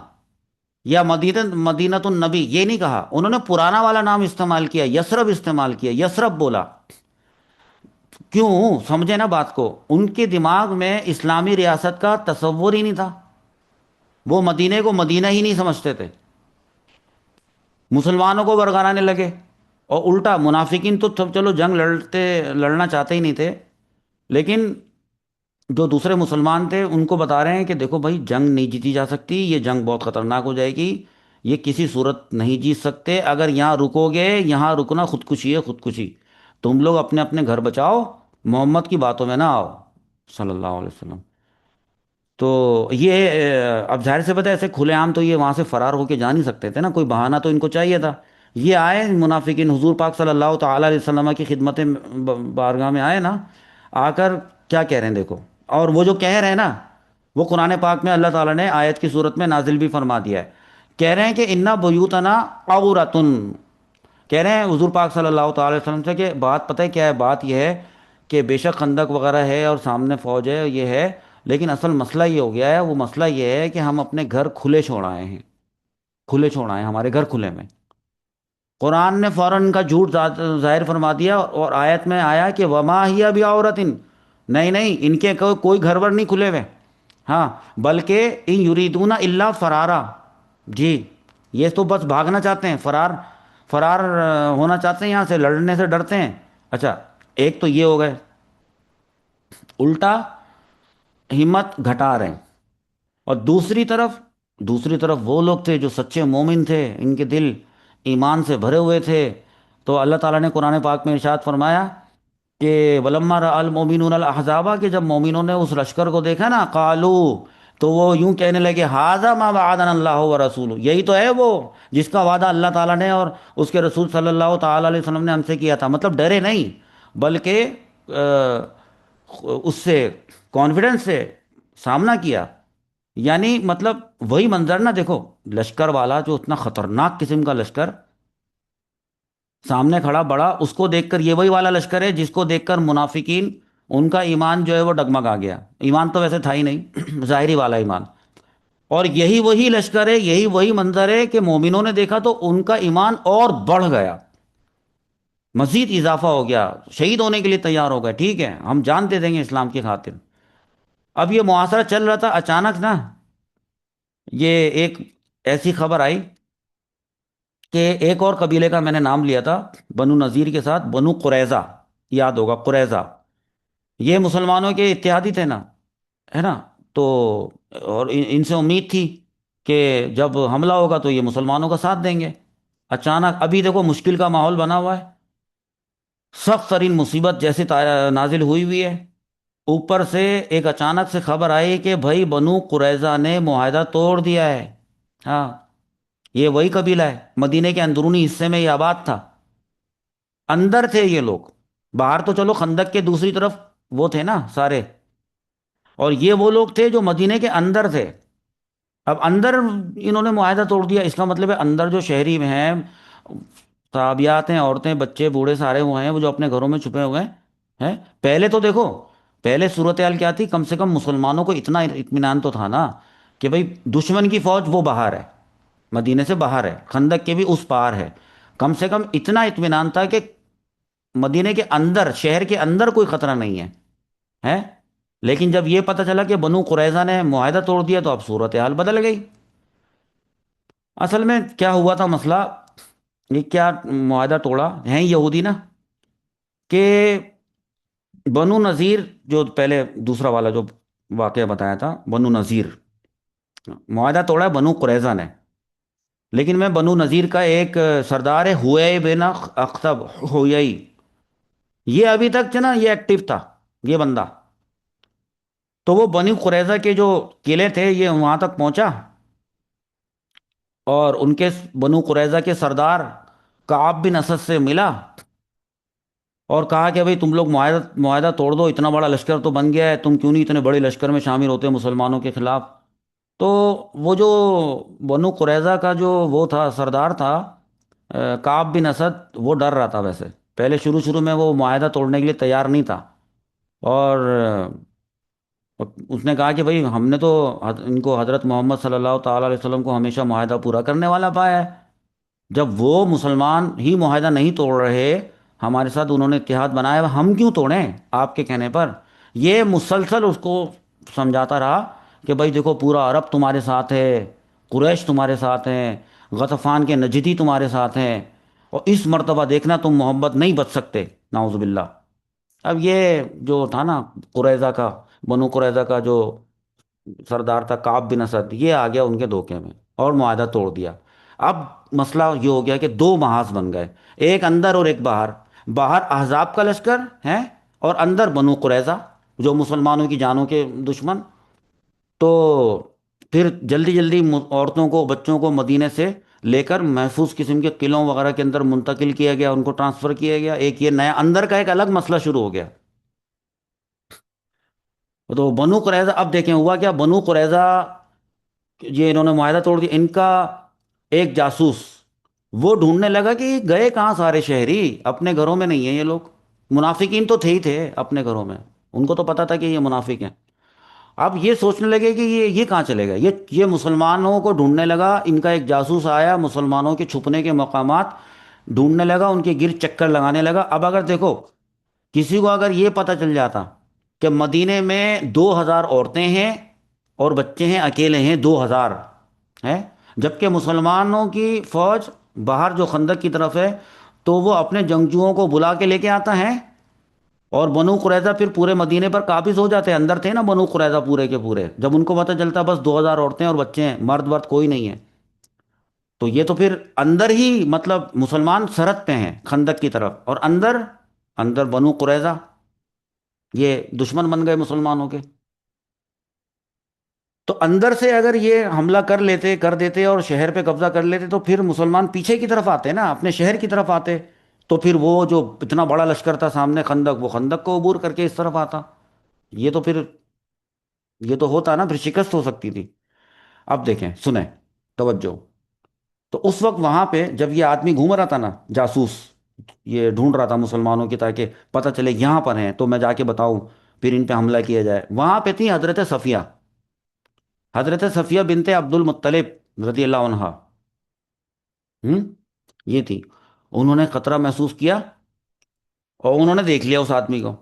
یا مدینہ، مدینہ النبی، یہ نہیں کہا، انہوں نے پرانا والا نام استعمال کیا، یثرب استعمال کیا، یثرب بولا۔ کیوں؟ سمجھے نا بات کو، ان کے دماغ میں اسلامی ریاست کا تصور ہی نہیں تھا، وہ مدینے کو مدینہ ہی نہیں سمجھتے تھے، مسلمانوں کو برگرانے لگے۔ اور الٹا منافقین تو سب چلو جنگ لڑنا چاہتے ہی نہیں تھے، لیکن جو دوسرے مسلمان تھے ان کو بتا رہے ہیں کہ دیکھو بھائی جنگ نہیں جیتی جا سکتی، یہ جنگ بہت خطرناک ہو جائے گی، یہ کسی صورت نہیں جیت سکتے، اگر یہاں رکو گے، یہاں رکنا خودکشی ہے، خودکشی، تم لوگ اپنے اپنے گھر بچاؤ، محمد کی باتوں میں نہ آؤ صلی اللہ علیہ وسلم۔ تو یہ اب ظاہر سے پتہ ہے ایسے کھلے عام تو یہ وہاں سے فرار ہو کے جا نہیں سکتے تھے نا، کوئی بہانہ تو ان کو چاہیے تھا۔ یہ آئے منافقین حضور پاک صلی اللہ تعالی علیہ وسلم کی خدمت بارگاہ میں آئے نا، آ کر کیا کہہ رہے ہیں دیکھو، اور وہ جو کہہ رہے ہیں نا، وہ قرآن پاک میں اللہ تعالیٰ نے آیت کی صورت میں نازل بھی فرما دیا ہے۔ کہہ رہے ہیں کہ انا بیوتنا عورتن، کہہ رہے ہیں حضور پاک صلی اللہ تعالی وسلم سے کہ بات پتہ ہے کیا ہے، بات یہ ہے کہ بے شک خندق وغیرہ ہے اور سامنے فوج ہے یہ ہے، لیکن اصل مسئلہ یہ ہو گیا ہے، وہ مسئلہ یہ ہے کہ ہم اپنے گھر کھلے چھوڑ آئے ہیں، کھلے چھوڑ آئے ہیں، ہمارے گھر کھلے میں۔ قرآن نے فوراً ان کا جھوٹ ظاہر فرما دیا، اور آیت میں آیا کہ وما ہی بھی عورتن، نہیں نہیں ان کے کوئی گھر ور نہیں کھلے ہوئے، ہاں بلکہ ان یریدون الا فرارا، جی یہ تو بس بھاگنا چاہتے ہیں، فرار، فرار ہونا چاہتے ہیں، یہاں سے لڑنے سے ڈرتے ہیں۔ اچھا، ایک تو یہ ہو گئے، الٹا ہمت گھٹا رہے ہیں، اور دوسری طرف وہ لوگ تھے جو سچے مومن تھے، ان کے دل ایمان سے بھرے ہوئے تھے، تو اللہ تعالیٰ نے قرآن پاک میں ارشاد فرمایا کہ ولما رأى المؤمنون الاحزاب، کہ جب مومنوں نے اس لشکر کو دیکھا نا، قالو، تو وہ یوں کہنے لگے ھذا ما وعدنا اللہ ورسولہ، یہی تو ہے وہ جس کا وعدہ اللہ تعالیٰ نے اور اس کے رسول صلی اللہ تعالی علیہ وسلم نے ہم سے کیا تھا۔ مطلب ڈرے نہیں، بلکہ اس سے کانفیڈنس سے سامنا کیا۔ یعنی مطلب وہی منظر نا، دیکھو لشکر والا جو اتنا خطرناک قسم کا لشکر سامنے کھڑا بڑا، اس کو دیکھ کر، یہ وہی والا لشکر ہے جس کو دیکھ کر منافقین، ان کا ایمان جو ہے وہ ڈگمگا گیا، ایمان تو ویسے تھا ہی نہیں ظاہری والا ایمان، اور یہی وہی لشکر ہے، یہی وہی منظر ہے کہ مومنوں نے دیکھا تو ان کا ایمان اور بڑھ گیا، مزید اضافہ ہو گیا، شہید ہونے کے لیے تیار ہو گئے، ٹھیک ہے ہم جان دے دیں گے اسلام کی خاطر۔ اب یہ معاشرہ چل رہا تھا، اچانک نا یہ ایک ایسی خبر آئی کہ ایک اور قبیلے کا میں نے نام لیا تھا، بنو نذیر کے ساتھ بنو قریظہ، یاد ہوگا قریظہ، یہ مسلمانوں کے اتحادی تھے نا، ہے نا، تو اور ان سے امید تھی کہ جب حملہ ہوگا تو یہ مسلمانوں کا ساتھ دیں گے۔ اچانک ابھی دیکھو مشکل کا ماحول بنا ہوا ہے، سخت ترین مصیبت جیسے نازل ہوئی ہوئی ہے، اوپر سے ایک اچانک سے خبر آئی کہ بھائی بنو قریظہ نے معاہدہ توڑ دیا ہے۔ ہاں، یہ وہی قبیلہ ہے، مدینے کے اندرونی حصے میں یہ آباد تھا، اندر تھے یہ لوگ، باہر تو چلو خندق کے دوسری طرف وہ تھے نا سارے، اور یہ وہ لوگ تھے جو مدینے کے اندر تھے۔ اب اندر انہوں نے معاہدہ توڑ دیا، اس کا مطلب ہے اندر جو شہری میں ہیں، صحابیات ہیں، عورتیں، بچے، بوڑھے سارے وہ ہیں، وہ جو اپنے گھروں میں چھپے ہوئے ہیں۔ پہلے تو دیکھو، پہلے صورتحال کیا تھی، کم سے کم مسلمانوں کو اتنا اطمینان تو تھا نا کہ بھئی دشمن کی فوج وہ باہر ہے، مدینے سے باہر ہے، خندق کے بھی اس پار ہے، کم سے کم اتنا اطمینان تھا کہ مدینے کے اندر، شہر کے اندر کوئی خطرہ نہیں ہے، ہے۔ لیکن جب یہ پتہ چلا کہ بنو قریظہ نے معاہدہ توڑ دیا تو اب صورتحال بدل گئی۔ اصل میں کیا ہوا تھا مسئلہ، یہ کیا معاہدہ توڑا ہیں یہودی نا، کہ بنو نذیر، جو پہلے دوسرا والا جو واقعہ بتایا تھا بنو نذیر، معاہدہ توڑا ہے بنو قریظہ نے، لیکن میں بنو نذیر کا ایک سردار ہے ہوئی بن اخطب، ہوئی، یہ ابھی تک جو نا یہ ایکٹیو تھا یہ بندہ، تو وہ بنی قریظہ کے جو قلعے تھے یہ وہاں تک پہنچا، اور ان کے بنو قریظہ کے سردار کعب بن اسد سے ملا، اور کہا کہ بھئی تم لوگ معاہدہ توڑ دو، اتنا بڑا لشکر تو بن گیا ہے، تم کیوں نہیں اتنے بڑے لشکر میں شامل ہوتے مسلمانوں کے خلاف۔ تو وہ جو بنو قریظہ کا جو وہ تھا سردار تھا، کعب بن اسد، وہ ڈر رہا تھا ویسے، پہلے شروع شروع میں وہ معاہدہ توڑنے کے لیے تیار نہیں تھا، اور اس نے کہا کہ بھئی ہم نے تو ان کو حضرت محمد صلی اللہ تعالی علیہ وسلم کو ہمیشہ معاہدہ پورا کرنے والا پایا ہے، جب وہ مسلمان ہی معاہدہ نہیں توڑ رہے، ہمارے ساتھ انہوں نے اتحاد بنایا ہوا، ہم کیوں توڑیں آپ کے کہنے پر۔ یہ مسلسل اس کو سمجھاتا رہا کہ بھائی دیکھو پورا عرب تمہارے ساتھ ہے، قریش تمہارے ساتھ ہیں، غطفان کے نجدی تمہارے ساتھ ہیں، اور اس مرتبہ دیکھنا تم محبت نہیں بچ سکتے، نعوذ باللہ۔ اب یہ جو تھا نا قریظہ کا، بنو قریظہ کا جو سردار تھا کعب بن اسد، یہ آ گیا ان کے دھوکے میں اور معاہدہ توڑ دیا۔ اب مسئلہ یہ ہو گیا کہ دو محاذ بن گئے، ایک اندر اور ایک باہر، باہر احزاب کا لشکر ہے، اور اندر بنو قریظہ جو مسلمانوں کی جانوں کے دشمن۔ تو پھر جلدی جلدی عورتوں کو بچوں کو مدینے سے لے کر محفوظ قسم کے قلعوں وغیرہ کے اندر منتقل کیا گیا، ان کو ٹرانسفر کیا گیا، ایک یہ نیا اندر کا ایک الگ مسئلہ شروع ہو گیا۔ تو بنو قریظہ، اب دیکھیں ہوا کیا، بنو قریظہ یہ انہوں نے معاہدہ توڑ دیا، ان کا ایک جاسوس وہ ڈھونڈنے لگا کہ یہ گئے کہاں سارے شہری، اپنے گھروں میں نہیں ہیں یہ لوگ۔ منافقین تو تھے ہی تھے اپنے گھروں میں، ان کو تو پتا تھا کہ یہ منافق ہیں۔ اب یہ سوچنے لگے کہ یہ کہاں چلے گئے، یہ مسلمانوں کو ڈھونڈنے لگا، ان کا ایک جاسوس آیا مسلمانوں کے چھپنے کے مقامات ڈھونڈنے لگا، ان کے گرد چکر لگانے لگا۔ اب اگر دیکھو کسی کو اگر یہ پتہ چل جاتا کہ مدینے میں 2,000 عورتیں ہیں اور بچے ہیں، اکیلے ہیں 2,000 ہیں، جبکہ مسلمانوں کی فوج باہر جو خندق کی طرف ہے، تو وہ اپنے جنگجوؤں کو بلا کے لے کے آتا ہے، اور بنو قریظہ پھر پورے مدینے پر قابض ہو جاتے ہیں۔ اندر تھے نا بنو قریظہ پورے کے پورے، جب ان کو پتہ چلتا بس 2,000 عورتیں اور بچے ہیں، مرد ورد کوئی نہیں ہے، تو یہ تو پھر اندر ہی مطلب مسلمان سرحد پہ ہیں خندق کی طرف، اور اندر اندر بنو قریظہ یہ دشمن بن گئے مسلمانوں کے۔ تو اندر سے اگر یہ حملہ کر دیتے اور شہر پہ قبضہ کر لیتے، تو پھر مسلمان پیچھے کی طرف آتے نا، اپنے شہر کی طرف آتے، تو پھر وہ جو اتنا بڑا لشکر تھا سامنے خندق، وہ خندق کو عبور کر کے اس طرف آتا، یہ تو پھر یہ تو ہوتا نا، پھر شکست ہو سکتی تھی۔ اب دیکھیں سنیں، توجہ، تو اس وقت وہاں پہ جب یہ آدمی گھوم رہا تھا نا، جاسوس یہ ڈھونڈ رہا تھا مسلمانوں کی تاکہ پتہ چلے یہاں پر ہیں تو میں جا کے بتاؤں، پھر ان پہ حملہ کیا جائے، وہاں پہ تھی حضرت صفیہ، حضرت صفیہ بنت عبد المطلب رضی اللہ عنہا، ہم یہ تھی، انہوں نے خطرہ محسوس کیا اور انہوں نے دیکھ لیا اس آدمی کو،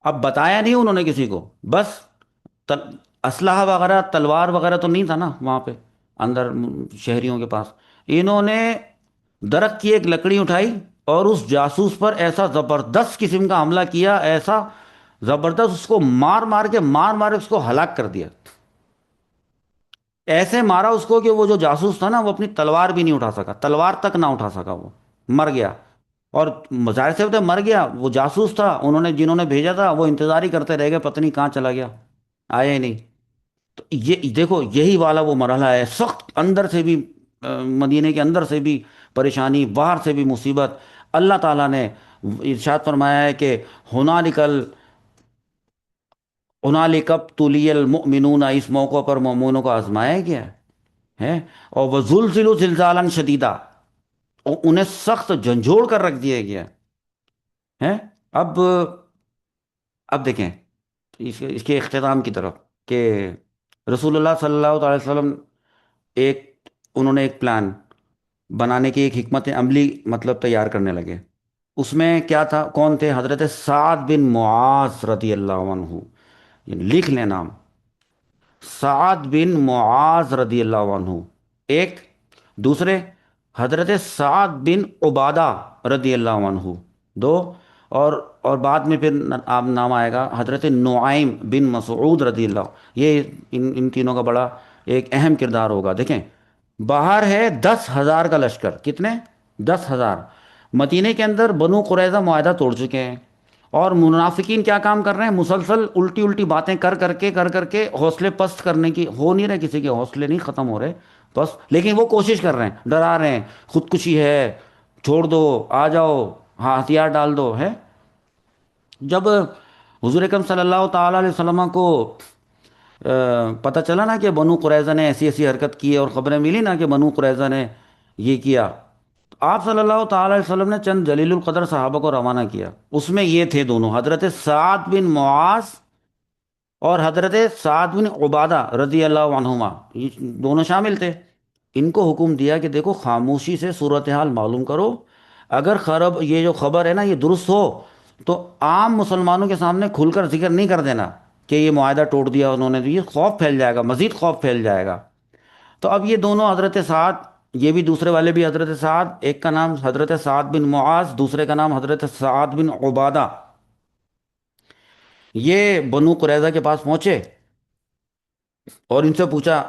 اب بتایا نہیں انہوں نے کسی کو، بس تل- اسلحہ وغیرہ تلوار وغیرہ تو نہیں تھا نا وہاں پہ اندر شہریوں کے پاس، انہوں نے درخت کی ایک لکڑی اٹھائی اور اس جاسوس پر ایسا زبردست قسم کا حملہ کیا، ایسا زبردست، اس کو مار مار کے اس کو ہلاک کر دیا، ایسے مارا اس کو کہ وہ جو جاسوس تھا نا وہ اپنی تلوار بھی نہیں اٹھا سکا، تلوار تک نہ اٹھا سکا، وہ مر گیا۔ اور ظاہر سے ہوتا ہے مر گیا، وہ جاسوس تھا، انہوں نے جنہوں نے بھیجا تھا وہ انتظار ہی کرتے رہ گئے، پتہ نہیں کہاں چلا گیا، آیا ہی نہیں۔ تو یہ دیکھو یہی والا وہ مرحلہ ہے، سخت اندر سے بھی مدینے کے اندر سے بھی پریشانی، باہر سے بھی مصیبت۔ اللہ تعالیٰ نے ارشاد فرمایا ہے کہ ہنالکل ہنالک ابتلی المؤمنون، اس موقع پر مومنوں کو آزمایا گیا ہے، اور وہ زلزلوا زلزالا شدیدا، اور انہیں سخت جھنجھوڑ کر رکھ دیا گیا ہے۔ اب دیکھیں اس کے اختتام کی طرف، کہ رسول اللہ صلی اللہ تعالی وسلم ایک انہوں نے ایک پلان بنانے کی، ایک حکمت عملی مطلب تیار کرنے لگے۔ اس میں کیا تھا، کون تھے، حضرت سعد بن معاذ رضی اللہ عنہ، یعنی لکھ لیں نام، سعد بن معاذ رضی اللہ عنہ ایک، دوسرے حضرت سعد بن عبادہ رضی اللہ عنہ دو، اور بعد میں پھر آپ نام آئے گا حضرت نعیم بن مسعود رضی اللہ، یہ ان تینوں کا بڑا ایک اہم کردار ہوگا۔ دیکھیں باہر ہے 10,000 کا لشکر، کتنے، 10,000، مدینے کے اندر بنو قریظہ معاہدہ توڑ چکے ہیں، اور منافقین کیا کام کر رہے ہیں، مسلسل الٹی الٹی باتیں کر کر کے حوصلے پست کرنے کی، ہو نہیں رہے، کسی کے حوصلے نہیں ختم ہو رہے بس، لیکن وہ کوشش کر رہے ہیں، ڈرا رہے ہیں، خودکشی ہے، چھوڑ دو، آ جاؤ، ہاں ہتھیار ڈال دو ہے۔ جب حضور اکرم صلی اللہ تعالی علیہ وسلم کو پتہ چلا نا کہ بنو قریظہ نے ایسی ایسی حرکت کی ہے، اور خبریں ملی نا کہ بنو قریظہ نے یہ کیا، تو آپ صلی اللہ تعالی علیہ وسلم نے چند جلیل القدر صحابہ کو روانہ کیا، اس میں یہ تھے دونوں، حضرت سعد بن معاذ اور حضرت سعد بن عبادہ رضی اللہ عنہما، یہ دونوں شامل تھے۔ ان کو حکم دیا کہ دیکھو خاموشی سے صورتحال معلوم کرو، اگر یہ جو خبر ہے نا یہ درست ہو، تو عام مسلمانوں کے سامنے کھل کر ذکر نہیں کر دینا کہ یہ معاہدہ توڑ دیا انہوں نے، تو یہ خوف پھیل جائے گا، مزید خوف پھیل جائے گا۔ تو اب یہ دونوں حضرت سعد، یہ بھی دوسرے والے بھی حضرت سعد، ایک کا نام حضرت سعد بن معاذ، دوسرے کا نام حضرت سعد بن عبادہ، یہ بنو قریظہ کے پاس پہنچے اور ان سے پوچھا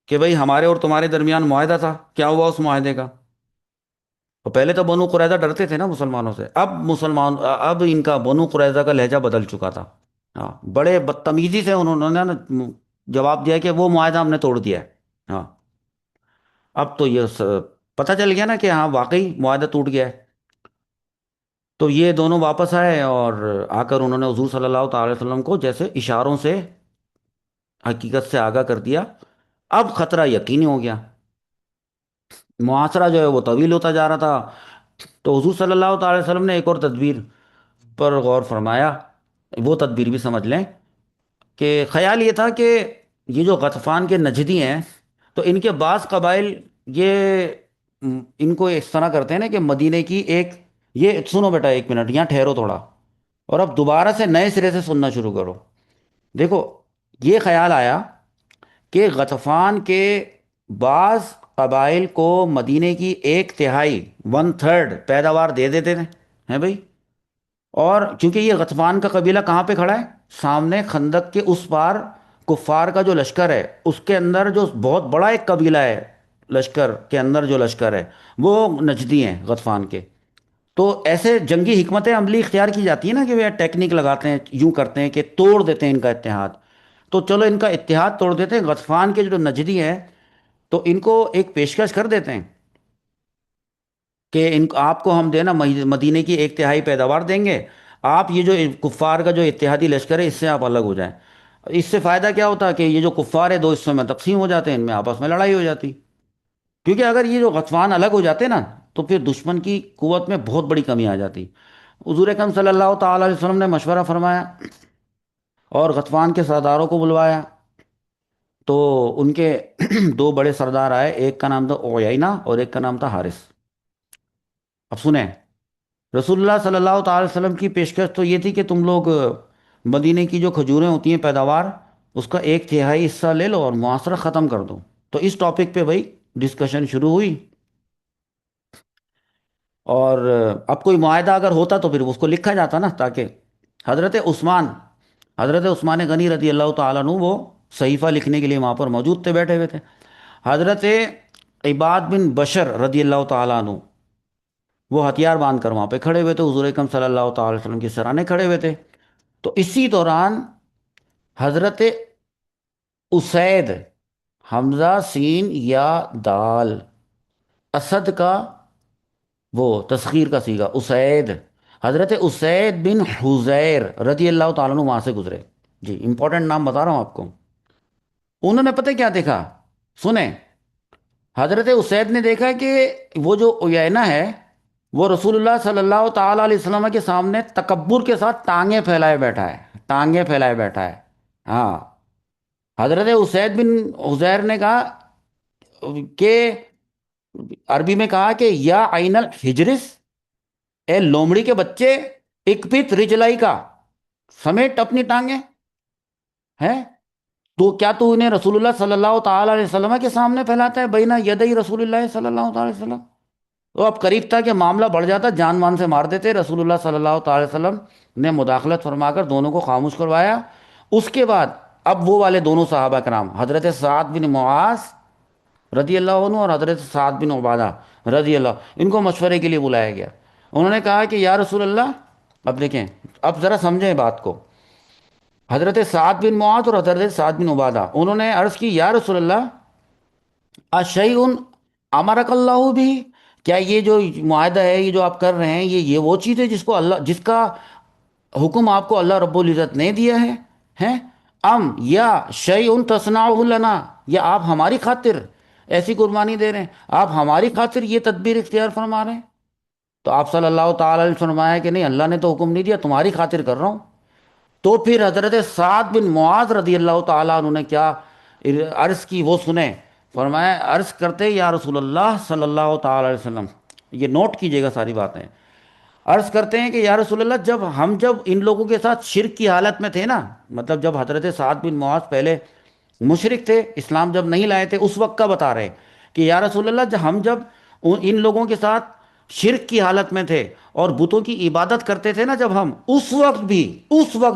کہ بھئی ہمارے اور تمہارے درمیان معاہدہ تھا، کیا ہوا اس معاہدے کا؟ تو پہلے تو بنو قریظہ ڈرتے تھے نا مسلمانوں سے، اب ان کا بنو قریظہ کا لہجہ بدل چکا تھا، ہاں بڑے بدتمیزی سے انہوں نے نا جواب دیا کہ وہ معاہدہ ہم نے توڑ دیا ہے۔ ہاں، اب تو یہ پتہ چل گیا نا کہ ہاں واقعی معاہدہ ٹوٹ گیا ہے۔ تو یہ دونوں واپس آئے اور آ کر انہوں نے حضور صلی اللہ تعالی وسلم کو جیسے اشاروں سے حقیقت سے آگاہ کر دیا۔ اب خطرہ یقینی ہو گیا، معاشرہ جو ہے وہ طویل ہوتا جا رہا تھا۔ تو حضور صلی اللہ تعالی وسلم نے ایک اور تدبیر پر غور فرمایا، وہ تدبیر بھی سمجھ لیں کہ خیال یہ تھا کہ یہ جو غطفان کے نجدی ہیں، تو ان کے بعض قبائل یہ ان کو اس طرح کرتے ہیں نا کہ مدینے کی ایک، یہ سنو بیٹا ایک منٹ یہاں ٹھہرو تھوڑا، اور اب دوبارہ سے نئے سرے سے سننا شروع کرو۔ دیکھو، یہ خیال آیا کہ غطفان کے بعض قبائل کو مدینے کی ایک تہائی، ون تھرڈ پیداوار دے دیتے تھے ہیں بھائی، اور چونکہ یہ غطفان کا قبیلہ کہاں پہ کھڑا ہے؟ سامنے خندق کے اس پار کفار کا جو لشکر ہے اس کے اندر جو بہت بڑا ایک قبیلہ ہے، لشکر کے اندر جو لشکر ہے وہ نجدی ہیں غطفان کے۔ تو ایسے جنگی حکمت عملی اختیار کی جاتی ہے نا کہ وہ ٹیکنیک لگاتے ہیں، یوں کرتے ہیں کہ توڑ دیتے ہیں ان کا اتحاد۔ تو چلو ان کا اتحاد توڑ دیتے ہیں، غطفان کے جو نجدی ہیں تو ان کو ایک پیشکش کر دیتے ہیں کہ آپ کو ہم دینا مدینے کی ایک تہائی پیداوار دیں گے، آپ یہ جو کفار کا جو اتحادی لشکر ہے اس سے آپ الگ ہو جائیں۔ اس سے فائدہ کیا ہوتا ہے کہ یہ جو کفار ہے دو حصوں میں تقسیم ہو جاتے ہیں، ان میں آپس میں لڑائی ہو جاتی، کیونکہ اگر یہ جو غطفان الگ ہو جاتے نا تو پھر دشمن کی قوت میں بہت بڑی کمی آ جاتی۔ حضور اکرم صلی اللہ تعالی علیہ وسلم نے مشورہ فرمایا اور غطفان کے سرداروں کو بلوایا۔ تو ان کے دو بڑے سردار آئے، ایک کا نام تھا عیینہ اور ایک کا نام تھا حارث۔ اب سنیں، رسول اللہ صلی اللہ تعالی وسلم کی پیشکش تو یہ تھی کہ تم لوگ مدینے کی جو کھجوریں ہوتی ہیں پیداوار، اس کا ایک تہائی حصہ لے لو اور معاشرہ ختم کر دو۔ تو اس ٹاپک پہ بھائی ڈسکشن شروع ہوئی، اور اب کوئی معاہدہ اگر ہوتا تو پھر اس کو لکھا جاتا نا، تاکہ حضرت عثمان حضرت عثمان غنی رضی اللہ تعالیٰ عنہ وہ صحیفہ لکھنے کے لیے وہاں پر موجود تھے، بیٹھے ہوئے تھے۔ حضرت عباد بن بشر رضی اللہ تعالیٰ عنہ وہ ہتھیار باندھ کر وہاں پہ کھڑے ہوئے تھے، حضور اکرم صلی اللہ تعالی وسلم کی سرانے کھڑے ہوئے تھے۔ تو اسی دوران حضرت اسید، حمزہ سین یا دال، اسد کا وہ تصغیر کا صیغہ اسید، حضرت اسید بن حذیر رضی اللہ تعالیٰ عنہ وہاں سے گزرے۔ جی امپورٹنٹ نام بتا رہا ہوں آپ کو۔ انہوں نے پتہ کیا دیکھا؟ سنیں، حضرت اسید نے دیکھا کہ وہ جو عیینہ ہے وہ رسول اللہ صلی اللہ تعالی علیہ وسلم کے سامنے تکبر کے ساتھ ٹانگیں پھیلائے بیٹھا ہے، ٹانگیں پھیلائے بیٹھا ہے۔ ہاں، حضرت اسید بن حذیر نے کہا کہ عربی میں کہا کہ یا عین الحجرس، اے لومڑی کے بچے، اکپت رجلائی کا، سمیٹ اپنی ٹانگیں ہیں، تو کیا تو انہیں رسول اللہ صلی اللہ تعالی علیہ وسلم کے سامنے پھیلاتا ہے بینہ یدئی رسول اللہ صلی اللہ تعالی وسلم؟ تو اب قریب تھا کہ معاملہ بڑھ جاتا، جان مان سے مار دیتے۔ رسول اللہ صلی اللہ تعالی وسلم نے مداخلت فرما کر دونوں کو خاموش کروایا۔ اس کے بعد اب وہ والے دونوں صحابہ کرام، حضرت سعد بن معاذ رضی اللہ عنہ اور حضرت سعد بن عبادہ رضی اللہ، ان کو مشورے کے لیے بلایا گیا۔ انہوں نے کہا کہ یا رسول اللہ، اب دیکھیں، اب ذرا سمجھیں بات کو۔ حضرت سعد بن معاذ اور حضرت سعد بن عبادہ انہوں نے عرض کی، یا رسول اللہ، اشیء امرک اللہ بھی، کیا یہ جو معاہدہ ہے، یہ جو آپ کر رہے ہیں، یہ وہ چیز ہے جس کو اللہ، جس کا حکم آپ کو اللہ رب العزت نے دیا ہے؟ ہیں ام یا شیء تصنعہ لنا، یا آپ ہماری خاطر ایسی قربانی دے رہے ہیں، آپ ہماری خاطر یہ تدبیر اختیار فرما رہے ہیں؟ تو آپ صلی اللہ تعالی علیہ وسلم فرمایا کہ نہیں، اللہ نے تو حکم نہیں دیا، تمہاری خاطر کر رہا ہوں۔ تو پھر حضرت سعد بن معاذ رضی اللہ تعالیٰ عنہ نے کیا عرض کی، وہ سنیں۔ فرمایا، عرض کرتے یا رسول اللہ صلی اللہ تعالی علیہ وسلم، یہ نوٹ کیجئے گا ساری باتیں، عرض کرتے ہیں کہ یا رسول اللہ، جب ان لوگوں کے ساتھ شرک کی حالت میں تھے نا، مطلب جب حضرت سعد بن معاذ پہلے مشرک تھے، اسلام جب نہیں لائے تھے، اس وقت کا بتا رہے ہیں کہ یا رسول اللہ، جب ان لوگوں کے ساتھ شرک کی حالت میں تھے اور بتوں کی عبادت کرتے تھے نا، جب ہم اس وقت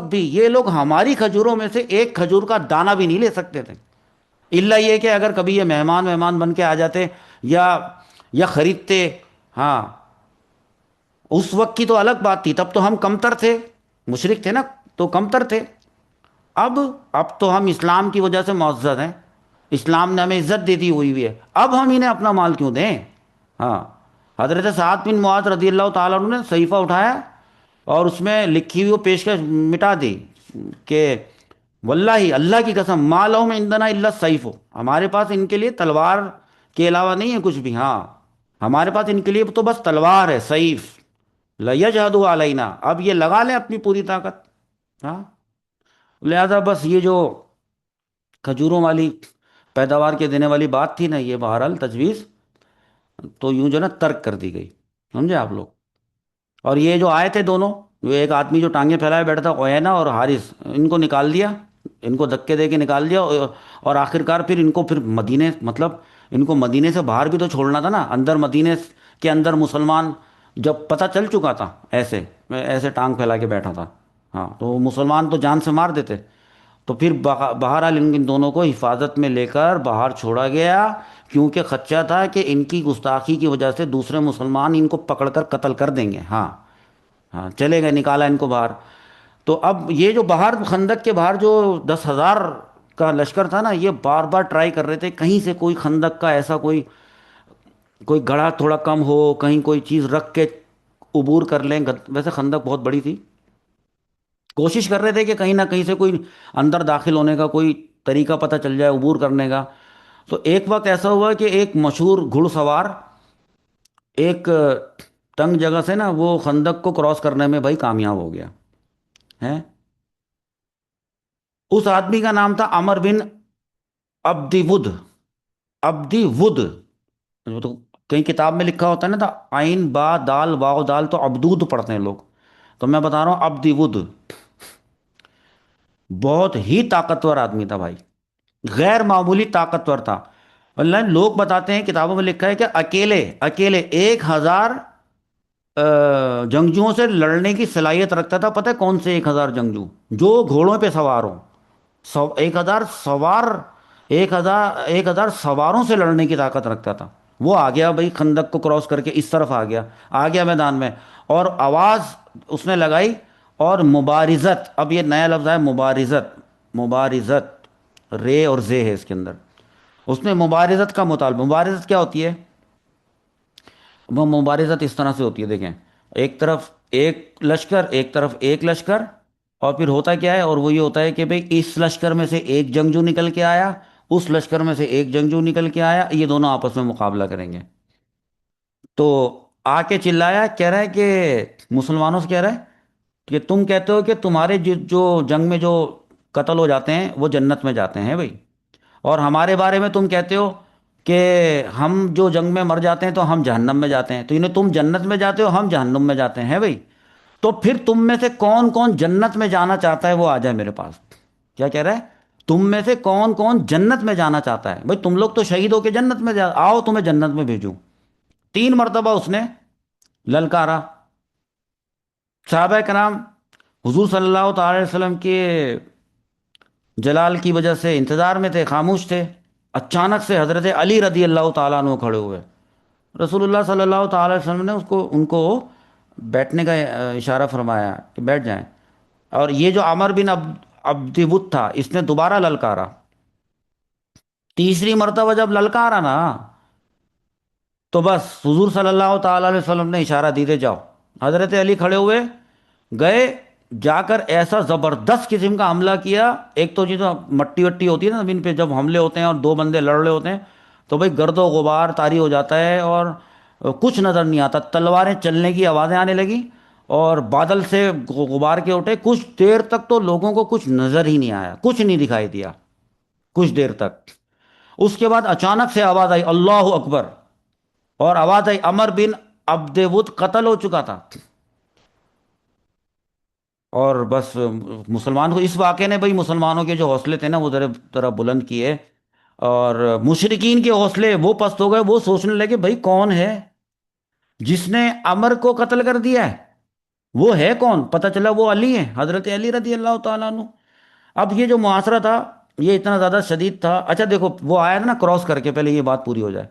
بھی یہ لوگ ہماری کھجوروں میں سے ایک کھجور کا دانہ بھی نہیں لے سکتے تھے، الا یہ کہ اگر کبھی یہ مہمان بن کے آ جاتے یا خریدتے۔ ہاں، اس وقت کی تو الگ بات تھی، تب تو ہم کمتر تھے، مشرک تھے نا تو کمتر تھے۔ اب اب تو ہم اسلام کی وجہ سے معزز ہیں، اسلام نے ہمیں عزت دیتی ہوئی ہے، اب ہم انہیں اپنا مال کیوں دیں؟ ہاں، حضرت سعد بن معاذ رضی اللہ تعالیٰ عنہ نے صحیفہ اٹھایا اور اس میں لکھی ہوئی وہ پیشکش مٹا دی کہ واللہ اللہ کی قسم ما لہم عندنا الا السیف، ہمارے پاس ان کے لیے تلوار کے علاوہ نہیں ہے کچھ بھی، ہاں ہمارے پاس ان کے لیے تو بس تلوار ہے، سیف، لیجہدوا علینا، اب یہ لگا لیں اپنی پوری طاقت۔ ہاں، لہذا بس یہ جو کھجوروں والی پیداوار کے دینے والی بات تھی نا، یہ بہرحال تجویز تو یوں جو نا ترک کر دی گئی، سمجھے آپ لوگ؟ اور یہ جو آئے تھے دونوں، جو ایک آدمی جو ٹانگیں پھیلائے بیٹھا تھا اوینا اور حارث، ان کو نکال دیا، ان کو دھکے دے کے نکال دیا، اور آخرکار پھر ان کو پھر مدینے، مطلب ان کو مدینے سے باہر بھی تو چھوڑنا تھا نا، اندر مدینے کے اندر مسلمان جب پتہ چل چکا تھا، ایسے میں ایسے ٹانگ پھیلا کے بیٹھا تھا، ہاں تو مسلمان تو جان سے مار دیتے، تو پھر بہرحال ان دونوں کو حفاظت میں لے کر باہر چھوڑا گیا، کیونکہ خدشہ تھا کہ ان کی گستاخی کی وجہ سے دوسرے مسلمان ان کو پکڑ کر قتل کر دیں گے، ہاں ہاں چلے گئے، نکالا ان کو باہر۔ تو اب یہ جو باہر خندق کے باہر جو 10,000 کا لشکر تھا نا، یہ بار بار ٹرائی کر رہے تھے کہیں سے کوئی خندق کا ایسا کوئی کوئی گڑھا تھوڑا کم ہو، کہیں کوئی چیز رکھ کے عبور کر لیں، ویسے خندق بہت بڑی تھی، کوشش کر رہے تھے کہ کہیں نہ کہیں سے کوئی اندر داخل ہونے کا کوئی طریقہ پتہ چل جائے عبور کرنے کا۔ تو ایک وقت ایسا ہوا کہ ایک مشہور گھڑ سوار ایک تنگ جگہ سے نا وہ خندق کو کراس کرنے میں بھائی کامیاب ہو گیا ہے۔ اس آدمی کا نام تھا عمر بن عبدی ود، عبدی ود، وہ تو کئی کتاب میں لکھا ہوتا ہے نا، تھا عین با دال واو دال تو عبدود پڑھتے ہیں لوگ، تو میں بتا رہا ہوں عبدی ود، بہت ہی طاقتور آدمی تھا بھائی، غیر معمولی طاقتور تھا۔ اللہ لوگ بتاتے ہیں کتابوں میں لکھا ہے کہ اکیلے اکیلے 1,000 جنگجوؤں سے لڑنے کی صلاحیت رکھتا تھا۔ پتہ ہے کون سے 1,000 جنگجو؟ جو گھوڑوں پہ سوار ہوں، 1,000 سوار، 1,000 سواروں سے لڑنے کی طاقت رکھتا تھا۔ وہ آ گیا بھائی خندق کو کراس کر کے اس طرف آ گیا میدان میں، اور آواز اس نے لگائی، اور مبارزت، اب یہ نیا لفظ ہے مبارزت، مبارزت رے اور زے ہے اس کے اندر، اس نے مبارزت کا مطالبہ، مبارزت کیا ہوتی ہے؟ وہ مبارزت اس طرح سے ہوتی ہے، دیکھیں، ایک طرف ایک لشکر، ایک طرف ایک لشکر، اور پھر ہوتا کیا ہے، اور وہ یہ ہوتا ہے کہ بھئی اس لشکر میں سے ایک جنگجو نکل کے آیا، اس لشکر میں سے ایک جنگجو نکل کے آیا، یہ دونوں آپس میں مقابلہ کریں گے۔ تو آ کے چلایا، کہہ رہا ہے کہ مسلمانوں سے کہہ رہا ہے کہ تم کہتے ہو کہ تمہارے جو جنگ میں جو قتل ہو جاتے ہیں وہ جنت میں جاتے ہیں بھائی، اور ہمارے بارے میں تم کہتے ہو کہ ہم جو جنگ میں مر جاتے ہیں تو ہم جہنم میں جاتے ہیں، تو انہیں تم جنت میں جاتے ہو، ہم جہنم میں جاتے ہیں بھائی، تو پھر تم میں سے کون کون جنت میں جانا چاہتا ہے وہ آ جائے میرے پاس۔ کیا کہہ رہا ہے؟ تم میں سے کون کون جنت میں جانا چاہتا ہے؟ بھائی تم لوگ تو شہید ہو کے جنت میں آؤ تمہیں جنت میں بھیجوں۔ 3 مرتبہ اس نے للکارا۔ صحابہ کرام حضور صلی اللہ تعالی علیہ وسلم کے جلال کی وجہ سے انتظار میں تھے، خاموش تھے۔ اچانک سے حضرت علی رضی اللہ تعالیٰ عنہ کھڑے ہوئے، رسول اللہ صلی اللہ تعالی علیہ وسلم نے ان کو بیٹھنے کا اشارہ فرمایا کہ بیٹھ جائیں، اور یہ جو عمر بن عبد ود تھا اس نے دوبارہ للکارا۔ تیسری مرتبہ جب للکارا نا، تو بس حضور صلی اللہ تعالی علیہ وسلم نے اشارہ دیتے جاؤ، حضرت علی کھڑے ہوئے، گئے، جا کر ایسا زبردست قسم کا حملہ کیا۔ ایک تو جو مٹی وٹی ہوتی ہے نا زمین پہ جب حملے ہوتے ہیں اور دو بندے لڑ رہے ہوتے ہیں، تو بھائی گرد و غبار طاری ہو جاتا ہے اور کچھ نظر نہیں آتا، تلواریں چلنے کی آوازیں آنے لگی، اور بادل سے غبار کے اٹھے، کچھ دیر تک تو لوگوں کو کچھ نظر ہی نہیں آیا، کچھ نہیں دکھائی دیا کچھ دیر تک۔ اس کے بعد اچانک سے آواز آئی اللہ اکبر، اور آواز آئی عمر بن عبد ود قتل ہو چکا تھا۔ اور بس مسلمان کو اس واقعے نے بھائی مسلمانوں کے جو حوصلے تھے نا وہ ذرا ذرا بلند کیے، اور مشرکین کے حوصلے وہ پست ہو گئے، وہ سوچنے لگے بھائی کون ہے جس نے عمر کو قتل کر دیا ہے؟ وہ ہے کون؟ پتہ چلا وہ علی ہے، حضرت علی رضی اللہ تعالیٰ عنہ۔ اب یہ جو معاشرہ تھا یہ اتنا زیادہ شدید تھا۔ اچھا دیکھو وہ آیا تھا نا کراس کر کے، پہلے یہ بات پوری ہو جائے،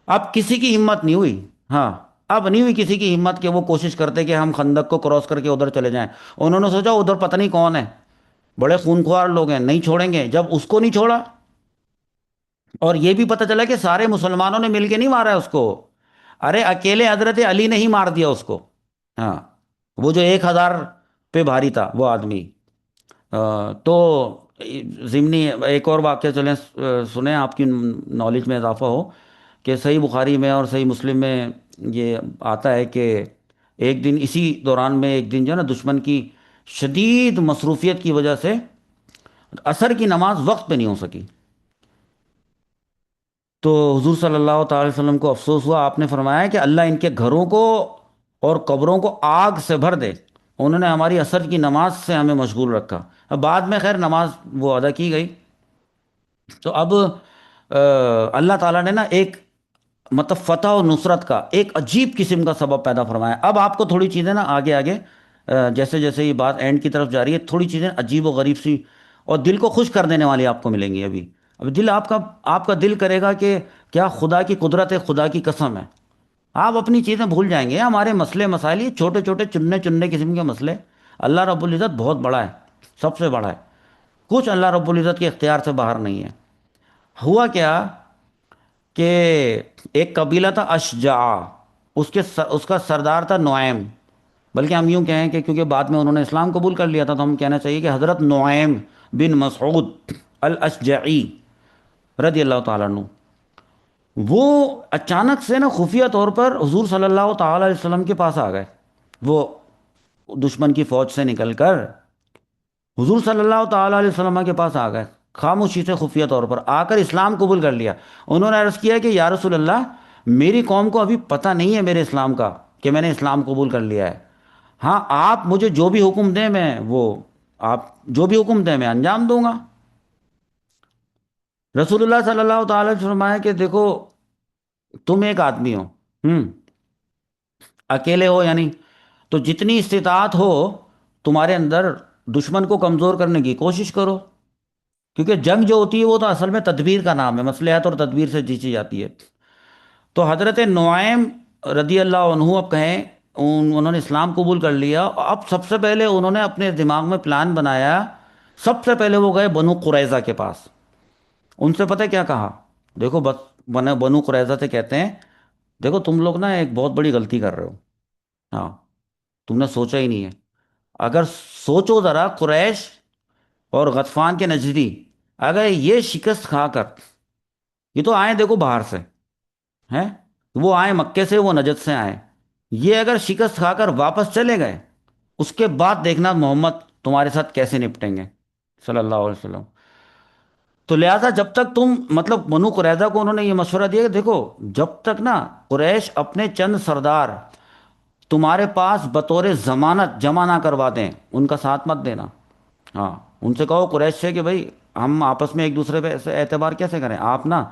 اب کسی کی ہمت نہیں ہوئی، ہاں اب نہیں ہوئی کسی کی ہمت کہ وہ کوشش کرتے کہ ہم خندق کو کراس کر کے ادھر چلے جائیں، انہوں نے سوچا ادھر پتہ نہیں کون ہے، بڑے خونخوار لوگ ہیں، نہیں چھوڑیں گے. جب اس کو نہیں چھوڑا، اور یہ بھی پتہ چلا کہ سارے مسلمانوں نے مل کے نہیں مارا ہے اس کو، ارے اکیلے حضرت علی نے ہی مار دیا اس کو. ہاں، وہ جو 1,000 پہ بھاری تھا وہ آدمی. تو ضمنی ایک اور واقعہ چلیں سنیں، آپ کی نالج میں اضافہ ہو، کہ صحیح بخاری میں اور صحیح مسلم میں یہ آتا ہے کہ ایک دن اسی دوران میں، ایک دن جو ہے نا دشمن کی شدید مصروفیت کی وجہ سے عصر کی نماز وقت پہ نہیں ہو سکی. تو حضور صلی اللہ تعالی وسلم کو افسوس ہوا. آپ نے فرمایا کہ اللہ ان کے گھروں کو اور قبروں کو آگ سے بھر دے، انہوں نے ہماری عصر کی نماز سے ہمیں مشغول رکھا. اب بعد میں خیر نماز وہ ادا کی گئی. تو اب اللہ تعالیٰ نے نا ایک مطلب فتح و نصرت کا ایک عجیب قسم کا سبب پیدا فرمایا. اب آپ کو تھوڑی چیزیں نا آگے آگے جیسے جیسے یہ بات اینڈ کی طرف جا رہی ہے، تھوڑی چیزیں عجیب و غریب سی اور دل کو خوش کر دینے والی آپ کو ملیں گی. ابھی دل آپ کا دل کرے گا کہ کیا خدا کی قدرت ہے، خدا کی قسم ہے. آپ اپنی چیزیں بھول جائیں گے. ہمارے مسئلے مسائل یہ چھوٹے چھوٹے چننے چننے قسم کے مسئلے، اللہ رب العزت بہت بڑا ہے، سب سے بڑا ہے. کچھ اللہ رب العزت کے اختیار سے باہر نہیں ہے. ہوا کیا کہ ایک قبیلہ تھا اشجع، اس کا سردار تھا نعیم. بلکہ ہم یوں کہیں کہ کیونکہ بعد میں انہوں نے اسلام قبول کر لیا تھا، تو ہم کہنا چاہیے کہ حضرت نعیم بن مسعود الاشجعی رضی اللہ تعالیٰ عنہ، وہ اچانک سے نا خفیہ طور پر حضور صلی اللہ تعالیٰ علیہ وسلم کے پاس آ گئے. وہ دشمن کی فوج سے نکل کر حضور صلی اللہ تعالیٰ علیہ وسلم کے پاس آ گئے، خاموشی سے خفیہ طور پر آ کر اسلام قبول کر لیا. انہوں نے عرض کیا کہ یا رسول اللہ، میری قوم کو ابھی پتہ نہیں ہے میرے اسلام کا، کہ میں نے اسلام قبول کر لیا ہے. ہاں، آپ مجھے جو بھی حکم دیں میں وہ آپ جو بھی حکم دیں میں انجام دوں گا. رسول اللہ صلی اللہ تعالیٰ نے فرمایا کہ دیکھو، تم ایک آدمی ہو، اکیلے ہو یعنی، تو جتنی استطاعت ہو تمہارے اندر، دشمن کو کمزور کرنے کی کوشش کرو. کیونکہ جنگ جو ہوتی ہے وہ تو اصل میں تدبیر کا نام ہے، مصلحت اور تدبیر سے جیتی جاتی ہے. تو حضرت نعیم رضی اللہ عنہ اب کہیں انہوں نے اسلام قبول کر لیا. اب سب سے پہلے انہوں نے اپنے دماغ میں پلان بنایا. سب سے پہلے وہ گئے بنو قریظہ کے پاس. ان سے پتہ ہے کیا کہا؟ دیکھو بس، بنو قریظہ سے کہتے ہیں دیکھو تم لوگ نا ایک بہت بڑی غلطی کر رہے ہو. ہاں، تم نے سوچا ہی نہیں ہے. اگر سوچو ذرا، قریش اور غطفان کے نجدی اگر یہ شکست کھا کر، یہ تو آئے دیکھو باہر سے ہیں، وہ آئے مکے سے، وہ نجد سے آئے، یہ اگر شکست کھا کر واپس چلے گئے، اس کے بعد دیکھنا محمد تمہارے ساتھ کیسے نپٹیں گے صلی اللہ علیہ وسلم. تو لہٰذا جب تک تم مطلب بنو قریظہ کو انہوں نے یہ مشورہ دیا کہ دیکھو، جب تک نا قریش اپنے چند سردار تمہارے پاس بطور ضمانت جمع نہ کروا دیں، ان کا ساتھ مت دینا. ہاں، ان سے کہو قریش سے کہ بھائی ہم آپس میں ایک دوسرے پہ ایسے اعتبار کیسے کریں، آپ نا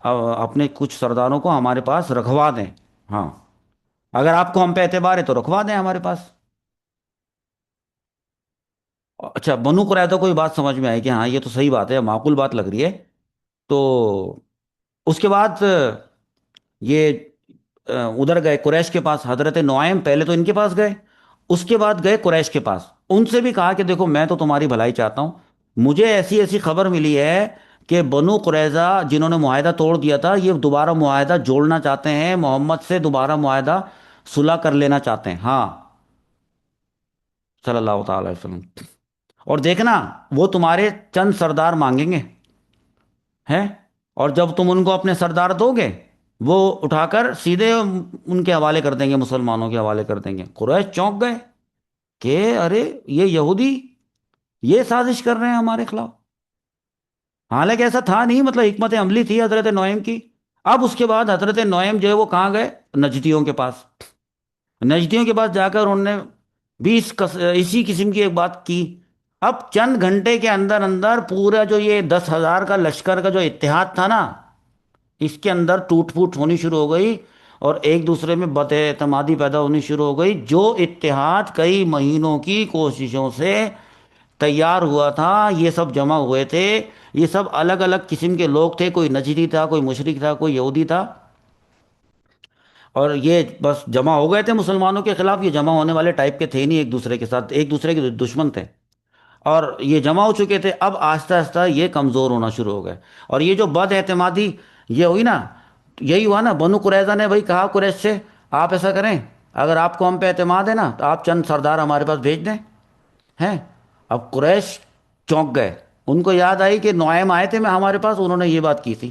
اپنے کچھ سرداروں کو ہمارے پاس رکھوا دیں. ہاں، اگر آپ کو ہم پہ اعتبار ہے تو رکھوا دیں ہمارے پاس. اچھا، بنو قریظہ کو یہ بات سمجھ میں آئی کہ ہاں یہ تو صحیح بات ہے، معقول بات لگ رہی ہے. تو اس کے بعد یہ ادھر گئے قریش کے پاس. حضرت نعیم پہلے تو ان کے پاس گئے، اس کے بعد گئے قریش کے پاس. ان سے بھی کہا کہ دیکھو میں تو تمہاری بھلائی چاہتا ہوں، مجھے ایسی ایسی خبر ملی ہے کہ بنو قریظہ جنہوں نے معاہدہ توڑ دیا تھا، یہ دوبارہ معاہدہ جوڑنا چاہتے ہیں، محمد سے دوبارہ معاہدہ صلح کر لینا چاہتے ہیں. ہاں، صلی اللہ تعالی علیہ وسلم. اور دیکھنا وہ تمہارے چند سردار مانگیں گے ہیں، اور جب تم ان کو اپنے سردار دو گے، وہ اٹھا کر سیدھے ان کے حوالے کر دیں گے، مسلمانوں کے حوالے کر دیں گے. قریش چونک گئے کہ ارے یہ یہودی یہ سازش کر رہے ہیں ہمارے خلاف. حالانکہ ایسا تھا نہیں، مطلب حکمت عملی تھی حضرت نعیم کی. اب اس کے بعد حضرت نعیم جو ہے وہ کہاں گئے؟ نجدیوں کے پاس. نجدیوں کے پاس جا کر انہوں نے بھی اسی قسم کی ایک بات کی. اب چند گھنٹے کے اندر اندر پورا جو یہ 10,000 کا لشکر کا جو اتحاد تھا نا، اس کے اندر ٹوٹ پھوٹ ہونی شروع ہو گئی، اور ایک دوسرے میں بد اعتمادی پیدا ہونی شروع ہو گئی. جو اتحاد کئی مہینوں کی کوششوں سے تیار ہوا تھا، یہ سب جمع ہوئے تھے، یہ سب الگ الگ قسم کے لوگ تھے، کوئی نجدی تھا، کوئی مشرک تھا، کوئی یہودی تھا، اور یہ بس جمع ہو گئے تھے مسلمانوں کے خلاف. یہ جمع ہونے والے ٹائپ کے تھے نہیں، ایک دوسرے کے ساتھ ایک دوسرے کے دشمن تھے. اور یہ جمع ہو چکے تھے، اب آہستہ آہستہ یہ کمزور ہونا شروع ہو گئے، اور یہ جو بد اعتمادی یہ ہوئی نا، یہی ہوا نا، بنو قریظہ نے بھائی کہا قریش سے، آپ ایسا کریں، اگر آپ کو ہم پہ اعتماد ہے نا تو آپ چند سردار ہمارے پاس بھیج دیں ہیں۔ اب قریش چونک گئے، ان کو یاد آئی کہ نعیم آئے تھے میں ہمارے پاس، انہوں نے یہ بات کی تھی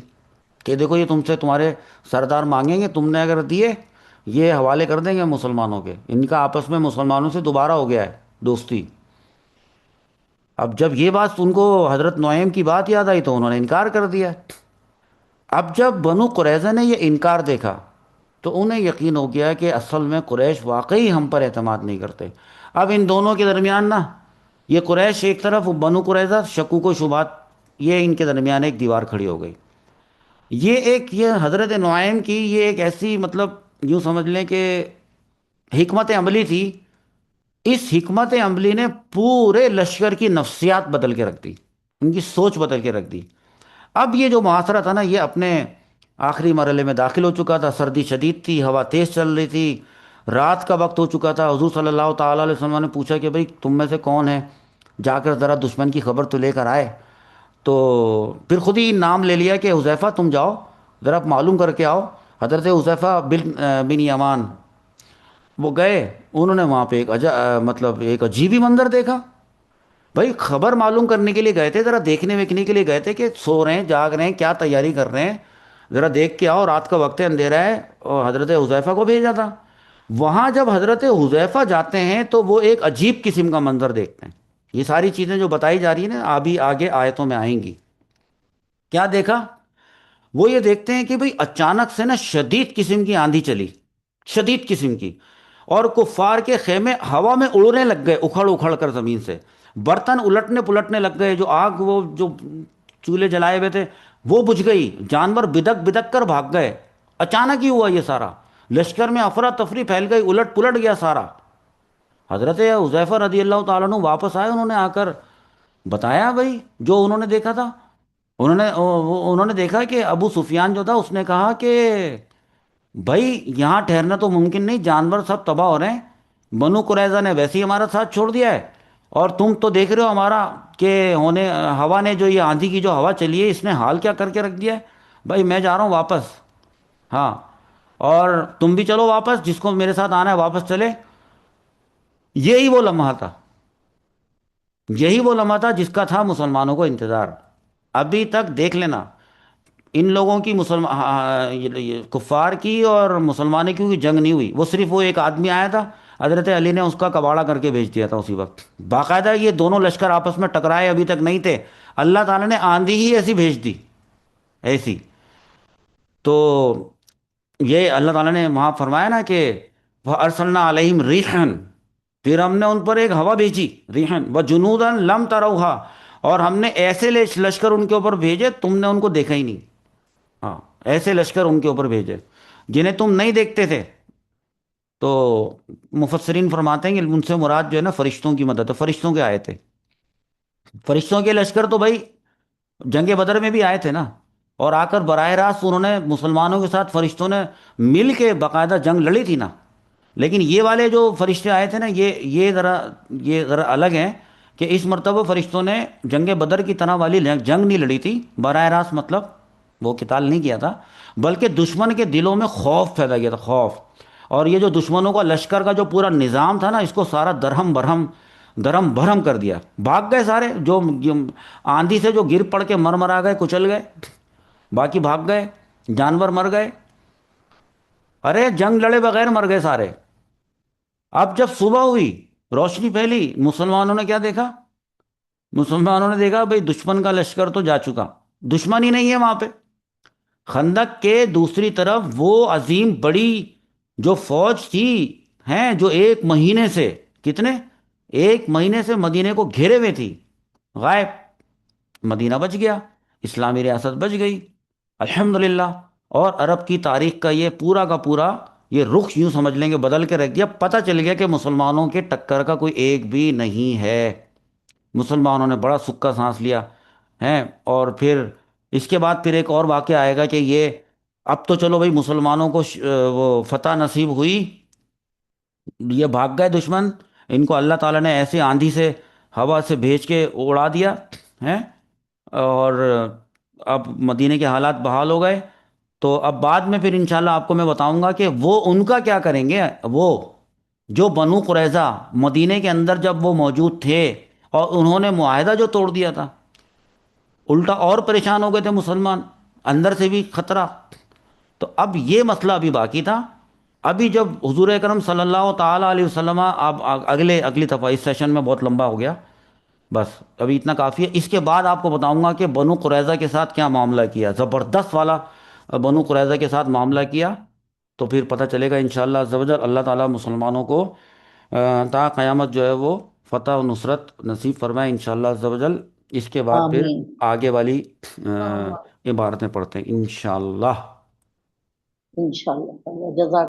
کہ دیکھو یہ تم سے تمہارے سردار مانگیں گے، تم نے اگر دیے یہ حوالے کر دیں گے مسلمانوں کے، ان کا آپس میں مسلمانوں سے دوبارہ ہو گیا ہے دوستی۔ اب جب یہ بات ان کو حضرت نعیم کی بات یاد آئی تو انہوں نے انکار کر دیا۔ اب جب بنو قریظہ نے یہ انکار دیکھا تو انہیں یقین ہو گیا کہ اصل میں قریش واقعی ہم پر اعتماد نہیں کرتے۔ اب ان دونوں کے درمیان نا، یہ قریش ایک طرف، بنو قریظہ شکوک و شبہات، یہ ان کے درمیان ایک دیوار کھڑی ہو گئی۔ یہ حضرت نعیم کی یہ ایک ایسی مطلب یوں سمجھ لیں کہ حکمت عملی تھی، اس حکمت عملی نے پورے لشکر کی نفسیات بدل کے رکھ دی، ان کی سوچ بدل کے رکھ دی۔ اب یہ جو محاصرہ تھا نا یہ اپنے آخری مرحلے میں داخل ہو چکا تھا، سردی شدید تھی، ہوا تیز چل رہی تھی، رات کا وقت ہو چکا تھا۔ حضور صلی اللہ تعالیٰ علیہ وسلم نے پوچھا کہ بھئی تم میں سے کون ہے، جا کر ذرا دشمن کی خبر تو لے کر آئے۔ تو پھر خود ہی نام لے لیا کہ حذیفہ تم جاؤ ذرا معلوم کر کے آؤ۔ حضرت حذیفہ بن یمان وہ گئے، انہوں نے وہاں پہ مطلب ایک عجیب ہی منظر دیکھا۔ بھائی خبر معلوم کرنے کے لیے گئے تھے، ذرا دیکھنے ویکھنے کے لیے گئے تھے کہ سو رہے ہیں جاگ رہے ہیں کیا تیاری کر رہے ہیں، ذرا دیکھ کے آؤ، رات کا وقت ہے، اندھیرا ہے، اور حضرت حذیفہ کو بھیجا تھا۔ وہاں جب حضرت حذیفہ جاتے ہیں تو وہ ایک عجیب قسم کا منظر دیکھتے ہیں۔ یہ ساری چیزیں جو بتائی جا رہی ہیں نا ابھی آگے آیتوں میں آئیں گی۔ کیا دیکھا؟ وہ یہ دیکھتے ہیں کہ بھئی اچانک سے نا شدید قسم کی آندھی چلی، شدید قسم کی، اور کفار کے خیمے ہوا میں اڑنے لگ گئے، اکھڑ اکھڑ کر زمین سے، برتن الٹنے پلٹنے لگ گئے، جو آگ وہ جو چولہے جلائے ہوئے تھے وہ بجھ گئی، جانور بدک بدک کر بھاگ گئے۔ اچانک ہی ہوا یہ سارا، لشکر میں افراتفری پھیل گئی، الٹ پلٹ گیا سارا۔ حضرت حذیفہ رضی اللہ تعالیٰ عنہ واپس آئے، انہوں نے آ کر بتایا بھائی جو انہوں نے دیکھا تھا۔ انہوں نے دیکھا کہ ابو سفیان جو تھا اس نے کہا کہ بھائی یہاں ٹھہرنا تو ممکن نہیں، جانور سب تباہ ہو رہے ہیں، بنو قریظہ نے ویسے ہی ہمارا ساتھ چھوڑ دیا ہے، اور تم تو دیکھ رہے ہو ہمارا کہ ہوا نے جو یہ آندھی کی جو ہوا چلی ہے اس نے حال کیا کر کے رکھ دیا ہے۔ بھائی میں جا رہا ہوں واپس، ہاں، اور تم بھی چلو واپس، جس کو میرے ساتھ آنا ہے واپس چلے۔ یہی وہ لمحہ تھا، یہی وہ لمحہ تھا جس کا تھا مسلمانوں کو انتظار۔ ابھی تک دیکھ لینا ان لوگوں کی یہ کفار کی اور مسلمانوں کی جنگ نہیں ہوئی، وہ صرف وہ ایک آدمی آیا تھا، حضرت علی نے اس کا کباڑہ کر کے بھیج دیا تھا اسی وقت۔ باقاعدہ یہ دونوں لشکر آپس میں ٹکرائے ابھی تک نہیں تھے، اللہ تعالیٰ نے آندھی ہی ایسی بھیج دی، ایسی۔ تو یہ اللہ تعالیٰ نے وہاں فرمایا نا کہ وَأَرْسَلْنَا عَلَيْهِمْ رِيحًا، پھر ہم نے ان پر ایک ہوا بھیجی، ریحن وَجُنُودًا لَمْ تَرَوْهَا، اور ہم نے ایسے لشکر ان کے اوپر بھیجے تم نے ان کو دیکھا ہی نہیں، ہاں، ایسے لشکر ان کے اوپر بھیجے جنہیں تم نہیں دیکھتے تھے۔ تو مفسرین فرماتے ہیں کہ ان سے مراد جو ہے نا فرشتوں کی مدد ہے، فرشتوں کے آئے تھے، فرشتوں کے لشکر تو بھائی جنگ بدر میں بھی آئے تھے نا، اور آ کر براہ راست انہوں نے مسلمانوں کے ساتھ فرشتوں نے مل کے باقاعدہ جنگ لڑی تھی نا۔ لیکن یہ والے جو فرشتے آئے تھے نا یہ ذرا الگ ہیں، کہ اس مرتبہ فرشتوں نے جنگ بدر کی طرح والی جنگ نہیں لڑی تھی براہ راست، مطلب وہ قتال نہیں کیا تھا، بلکہ دشمن کے دلوں میں خوف پیدا کیا تھا، خوف۔ اور یہ جو دشمنوں کا لشکر کا جو پورا نظام تھا نا اس کو سارا درہم بھرم کر دیا، بھاگ گئے سارے، جو آندھی سے جو گر پڑ کے مر مرا گئے، کچل گئے، باقی بھاگ گئے، جانور مر گئے، ارے جنگ لڑے بغیر مر گئے سارے۔ اب جب صبح ہوئی، روشنی پھیلی، مسلمانوں نے کیا دیکھا؟ مسلمانوں نے دیکھا بھئی دشمن کا لشکر تو جا چکا، دشمن ہی نہیں ہے وہاں پہ۔ خندق کے دوسری طرف وہ عظیم بڑی جو فوج تھی، ہیں جو ایک مہینے سے، کتنے، ایک مہینے سے مدینے کو گھیرے ہوئے تھی، غائب۔ مدینہ بچ گیا، اسلامی ریاست بچ گئی، الحمدللہ۔ اور عرب کی تاریخ کا یہ پورا کا پورا یہ رخ یوں سمجھ لیں گے بدل کے رکھ دیا، پتہ چل گیا کہ مسلمانوں کے ٹکر کا کوئی ایک بھی نہیں ہے۔ مسلمانوں نے بڑا سکہ سانس لیا ہیں، اور پھر اس کے بعد پھر ایک اور واقعہ آئے گا کہ یہ اب تو چلو بھائی مسلمانوں کو وہ فتح نصیب ہوئی، یہ بھاگ گئے دشمن، ان کو اللہ تعالیٰ نے ایسے آندھی سے ہوا سے بھیج کے اڑا دیا ہے، اور اب مدینے کے حالات بحال ہو گئے. تو اب بعد میں پھر انشاءاللہ آپ کو میں بتاؤں گا کہ وہ ان کا کیا کریں گے. وہ جو بنو قریظہ مدینے کے اندر جب وہ موجود تھے، اور انہوں نے معاہدہ جو توڑ دیا تھا، الٹا اور پریشان ہو گئے تھے مسلمان، اندر سے بھی خطرہ. تو اب یہ مسئلہ ابھی باقی تھا. ابھی جب حضور اکرم صلی اللہ تعالی علیہ وسلم، آپ اگلی دفعہ، اس سیشن میں بہت لمبا ہو گیا، بس ابھی اتنا کافی ہے. اس کے بعد آپ کو بتاؤں گا کہ بنو قریظہ کے ساتھ کیا معاملہ کیا، زبردست والا بنو قریظہ کے ساتھ معاملہ کیا. تو پھر پتہ چلے گا انشاءاللہ عز و جل. اللہ تعالیٰ مسلمانوں کو تا قیامت جو ہے وہ فتح و نصرت نصیب فرمائے انشاءاللہ عز و جل. اس کے بعد پھر آمین. آگے والی عبارتیں پڑھتے ہیں انشاءاللہ. انشاءاللہ. جزاک